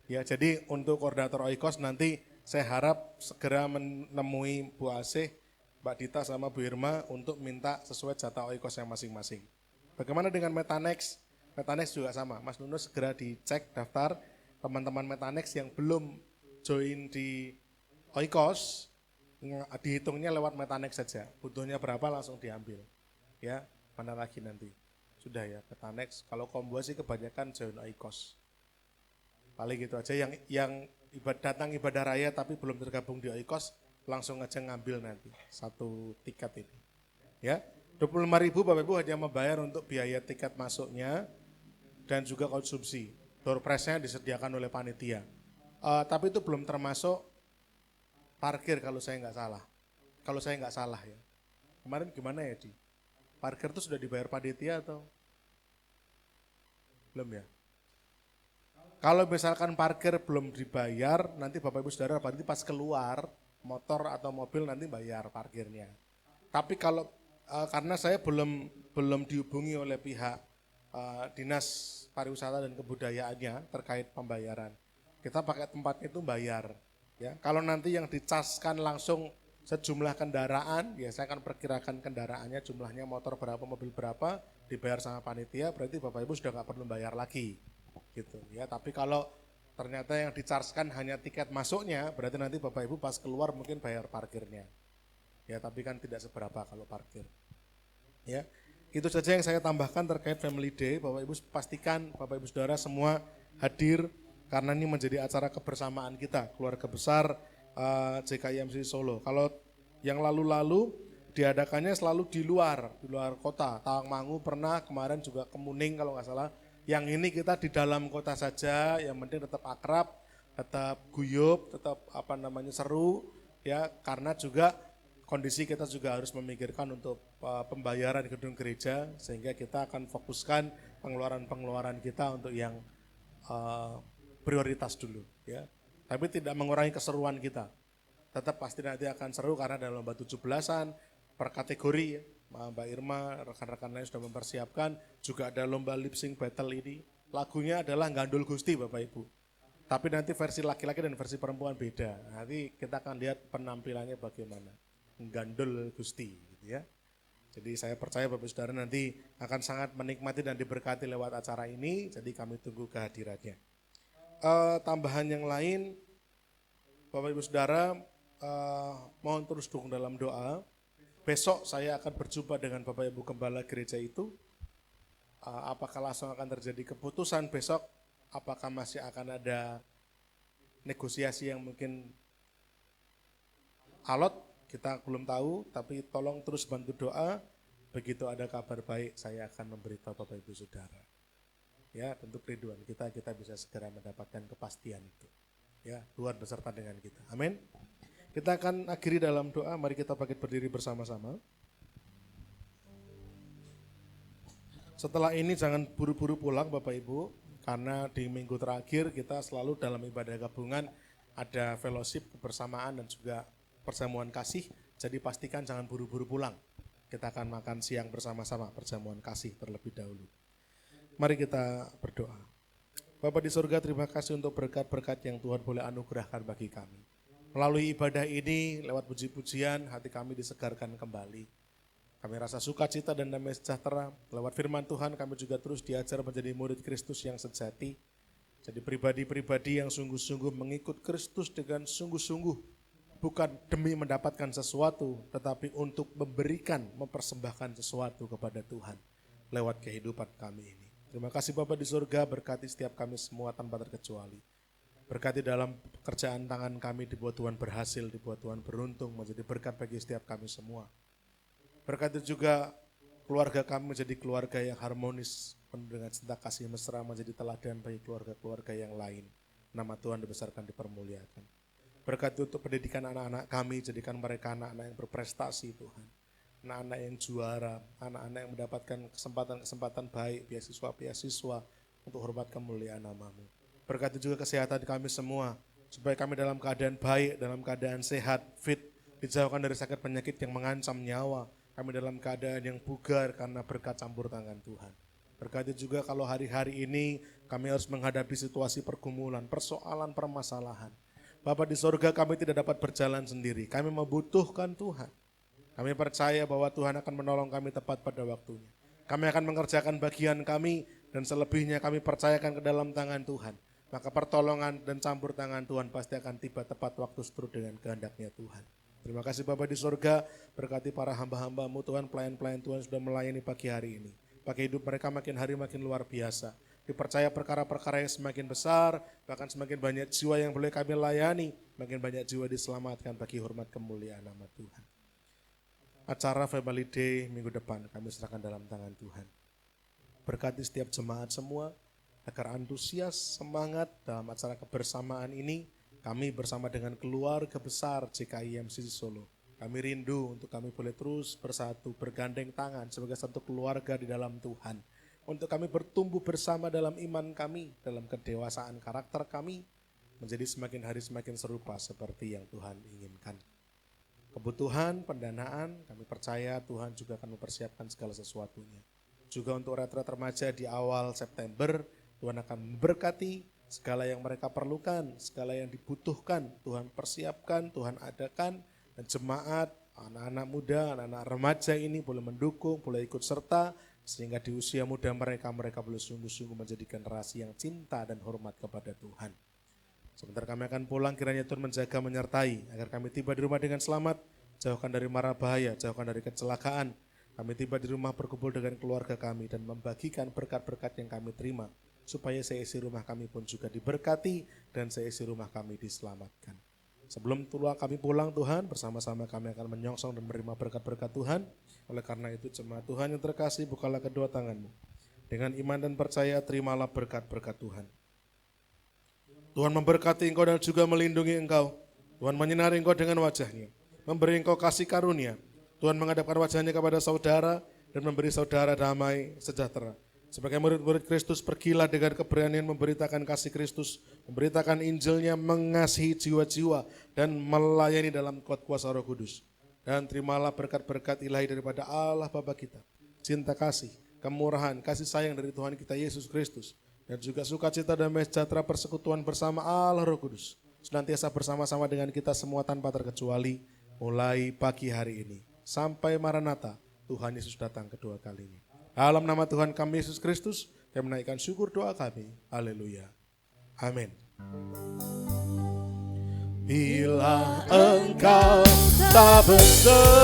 Ya, jadi untuk koordinator oikos nanti saya harap segera menemui Bu Asih, Mbak Dita sama Bu Irma untuk minta sesuai jatah oikos yang masing-masing. Bagaimana dengan Metanex? Metanex juga sama, Mas Nunus segera dicek daftar teman-teman Metanex yang belum join di oikos, dihitungnya lewat Metanex saja. Butuhnya berapa langsung diambil. Ya, mana lagi nanti. Sudah ya, Metanex. Kalau Kombo sih kebanyakan join oikos. Paling gitu aja yang datang ibadah raya tapi belum tergabung di oikos langsung aja ngambil nanti satu tiket ini. Ya, 25.000 Bapak Ibu hanya membayar untuk biaya tiket masuknya dan juga konsumsi. Door prize-nya disediakan oleh panitia. Tapi itu belum termasuk parkir kalau saya nggak salah. Kalau saya nggak salah ya. Kemarin gimana ya Di? Parkir itu sudah dibayar panitia atau belum ya? Kalau misalkan parkir belum dibayar, nanti Bapak Ibu Saudara nanti pas keluar motor atau mobil nanti bayar parkirnya. Tapi kalau karena saya belum dihubungi oleh pihak Dinas Pariwisata dan Kebudayaannya terkait pembayaran. Kita pakai tempat itu bayar. Ya, kalau nanti yang dicaskan langsung sejumlah kendaraan, ya saya akan perkirakan kendaraannya jumlahnya motor berapa, mobil berapa, dibayar sama panitia, berarti Bapak Ibu sudah nggak perlu bayar lagi, gitu. Ya, tapi kalau ternyata yang dicaskan hanya tiket masuknya, berarti nanti Bapak Ibu pas keluar mungkin bayar parkirnya. Ya, tapi kan tidak seberapa kalau parkir. Ya, itu saja yang saya tambahkan terkait Family Day. Bapak Ibu pastikan Bapak Ibu Saudara semua hadir. Karena ini menjadi acara kebersamaan kita, keluarga besar JKIMC Solo. Kalau Yang lalu-lalu diadakannya selalu di luar kota. Tawangmangu pernah, kemarin juga Kemuning kalau nggak salah. Yang ini kita di dalam kota saja, yang penting tetap akrab, tetap guyup, tetap seru ya, karena juga kondisi kita juga harus memikirkan untuk pembayaran gedung gereja, sehingga kita akan fokuskan pengeluaran kita untuk yang prioritas dulu ya. Tapi tidak mengurangi keseruan kita. Tetap pasti nanti akan seru karena dalam lomba 17-an per kategori ya. Mbak Irma, rekan-rekan lain sudah mempersiapkan, juga ada lomba lip sync battle ini. Lagunya adalah Gandul Gusti Bapak Ibu. Tapi nanti versi laki-laki dan versi perempuan beda. Nanti kita akan lihat penampilannya bagaimana. Gandul Gusti gitu ya. Jadi saya percaya Bapak Saudara nanti akan sangat menikmati dan diberkati lewat acara ini. Jadi kami tunggu kehadirannya. Tambahan yang lain, Bapak Ibu Saudara, mohon terus dukung dalam doa. Besok saya akan berjumpa dengan Bapak Ibu Gembala gereja itu. Apakah langsung akan terjadi keputusan besok? Apakah masih akan ada negosiasi yang mungkin alot? Kita belum tahu, tapi tolong terus bantu doa. Begitu ada kabar baik, saya akan memberitahu Bapak Ibu Saudara. Ya, tentu kerinduan kita bisa segera mendapatkan kepastian itu. Ya, Tuhan beserta dengan kita. Amin. Kita akan akhiri dalam doa, mari kita bangkit berdiri bersama-sama. Setelah ini jangan buru-buru pulang Bapak Ibu, karena di minggu terakhir kita selalu dalam ibadah gabungan ada fellowship, kebersamaan dan juga perjamuan kasih, jadi pastikan jangan buru-buru pulang. Kita akan makan siang bersama-sama, perjamuan kasih terlebih dahulu. Mari kita berdoa. Bapa di surga, terima kasih untuk berkat-berkat yang Tuhan boleh anugerahkan bagi kami. Melalui ibadah ini, lewat puji-pujian, hati kami disegarkan kembali. Kami rasa sukacita dan damai sejahtera. Lewat firman Tuhan, kami juga terus diajar menjadi murid Kristus yang sejati. Jadi pribadi-pribadi yang sungguh-sungguh mengikut Kristus dengan sungguh-sungguh. Bukan demi mendapatkan sesuatu, tetapi untuk memberikan, mempersembahkan sesuatu kepada Tuhan. Lewat kehidupan kami ini. Terima kasih Bapa di surga, berkati setiap kami semua tanpa terkecuali. Berkati dalam pekerjaan tangan kami, dibuat Tuhan berhasil, dibuat Tuhan beruntung, menjadi berkat bagi setiap kami semua. Berkati juga keluarga kami menjadi keluarga yang harmonis, penuh dengan cinta kasih mesra, menjadi teladan bagi keluarga-keluarga yang lain. Nama Tuhan dibesarkan, dipermuliakan. Berkati untuk pendidikan anak-anak kami, jadikan mereka anak-anak yang berprestasi Tuhan. Anak-anak yang juara, anak-anak yang mendapatkan kesempatan-kesempatan baik, beasiswa-beasiswa untuk hormat kemuliaan nama-Mu. Berkati juga kesehatan kami semua, supaya kami dalam keadaan baik, dalam keadaan sehat, fit, dijauhkan dari sakit penyakit yang mengancam nyawa. Kami dalam keadaan yang bugar karena berkat campur tangan Tuhan. Berkati juga kalau hari-hari ini kami harus menghadapi situasi pergumulan, persoalan, permasalahan. Bapa di surga, kami tidak dapat berjalan sendiri, kami membutuhkan Tuhan. Kami percaya bahwa Tuhan akan menolong kami tepat pada waktunya. Kami akan mengerjakan bagian kami dan selebihnya kami percayakan ke dalam tangan Tuhan. Maka pertolongan dan campur tangan Tuhan pasti akan tiba tepat waktu seturut dengan kehendaknya Tuhan. Terima kasih Bapa di surga, berkati para hamba-hamba-Mu Tuhan, pelayan-pelayan Tuhan sudah melayani pagi hari ini. Pakai hidup mereka makin hari makin luar biasa. Dipercaya perkara-perkara yang semakin besar, bahkan semakin banyak jiwa yang boleh kami layani, makin banyak jiwa diselamatkan bagi hormat kemuliaan nama Tuhan. Acara Family Day minggu depan kami serahkan dalam tangan Tuhan. Berkati setiap jemaat semua, agar antusias, semangat dalam acara kebersamaan ini, kami bersama dengan keluarga besar GKI MCC Solo. Kami rindu untuk kami boleh terus bersatu, bergandeng tangan sebagai satu keluarga di dalam Tuhan. Untuk kami bertumbuh bersama dalam iman kami, dalam kedewasaan karakter kami, menjadi semakin hari semakin serupa seperti yang Tuhan inginkan. Kebutuhan, pendanaan, kami percaya Tuhan juga akan mempersiapkan segala sesuatunya. Juga untuk retret remaja di awal September, Tuhan akan memberkati segala yang mereka perlukan, segala yang dibutuhkan, Tuhan persiapkan, Tuhan adakan, dan jemaat, anak-anak muda, anak-anak remaja ini boleh mendukung, boleh ikut serta, sehingga di usia muda mereka boleh sungguh-sungguh menjadi generasi yang cinta dan hormat kepada Tuhan. Sebentar kami akan pulang, kiranya Tuhan menjaga, menyertai, agar kami tiba di rumah dengan selamat, jauhkan dari mara bahaya, jauhkan dari kecelakaan. Kami tiba di rumah berkumpul dengan keluarga kami dan membagikan berkat-berkat yang kami terima, supaya seisi rumah kami pun juga diberkati dan seisi rumah kami diselamatkan. Sebelum kami pulang Tuhan, bersama-sama kami akan menyongsong dan menerima berkat-berkat Tuhan. Oleh karena itu jemaat Tuhan yang terkasih, bukalah kedua tanganmu. Dengan iman dan percaya, terimalah berkat-berkat Tuhan. Tuhan memberkati engkau dan juga melindungi engkau. Tuhan menyinari engkau dengan wajahnya, memberi engkau kasih karunia. Tuhan menghadapkan wajahnya kepada saudara dan memberi saudara damai sejahtera. Sebagai murid-murid Kristus, pergilah dengan keberanian memberitakan kasih Kristus, memberitakan Injilnya, mengasihi jiwa-jiwa, dan melayani dalam kuat kuasa Roh Kudus. Dan terimalah berkat-berkat ilahi daripada Allah Bapa kita, cinta kasih, kemurahan, kasih sayang dari Tuhan kita Yesus Kristus, dan juga sukacita damai sejahtera persekutuan bersama Allah Roh Kudus, senantiasa bersama-sama dengan kita semua tanpa terkecuali, mulai pagi hari ini, sampai Maranatha, Tuhan Yesus datang kedua kalinya. Dalam nama Tuhan kami Yesus Kristus, kami menaikkan syukur doa kami. Haleluya. Amin. Bila engkau tak besertaku,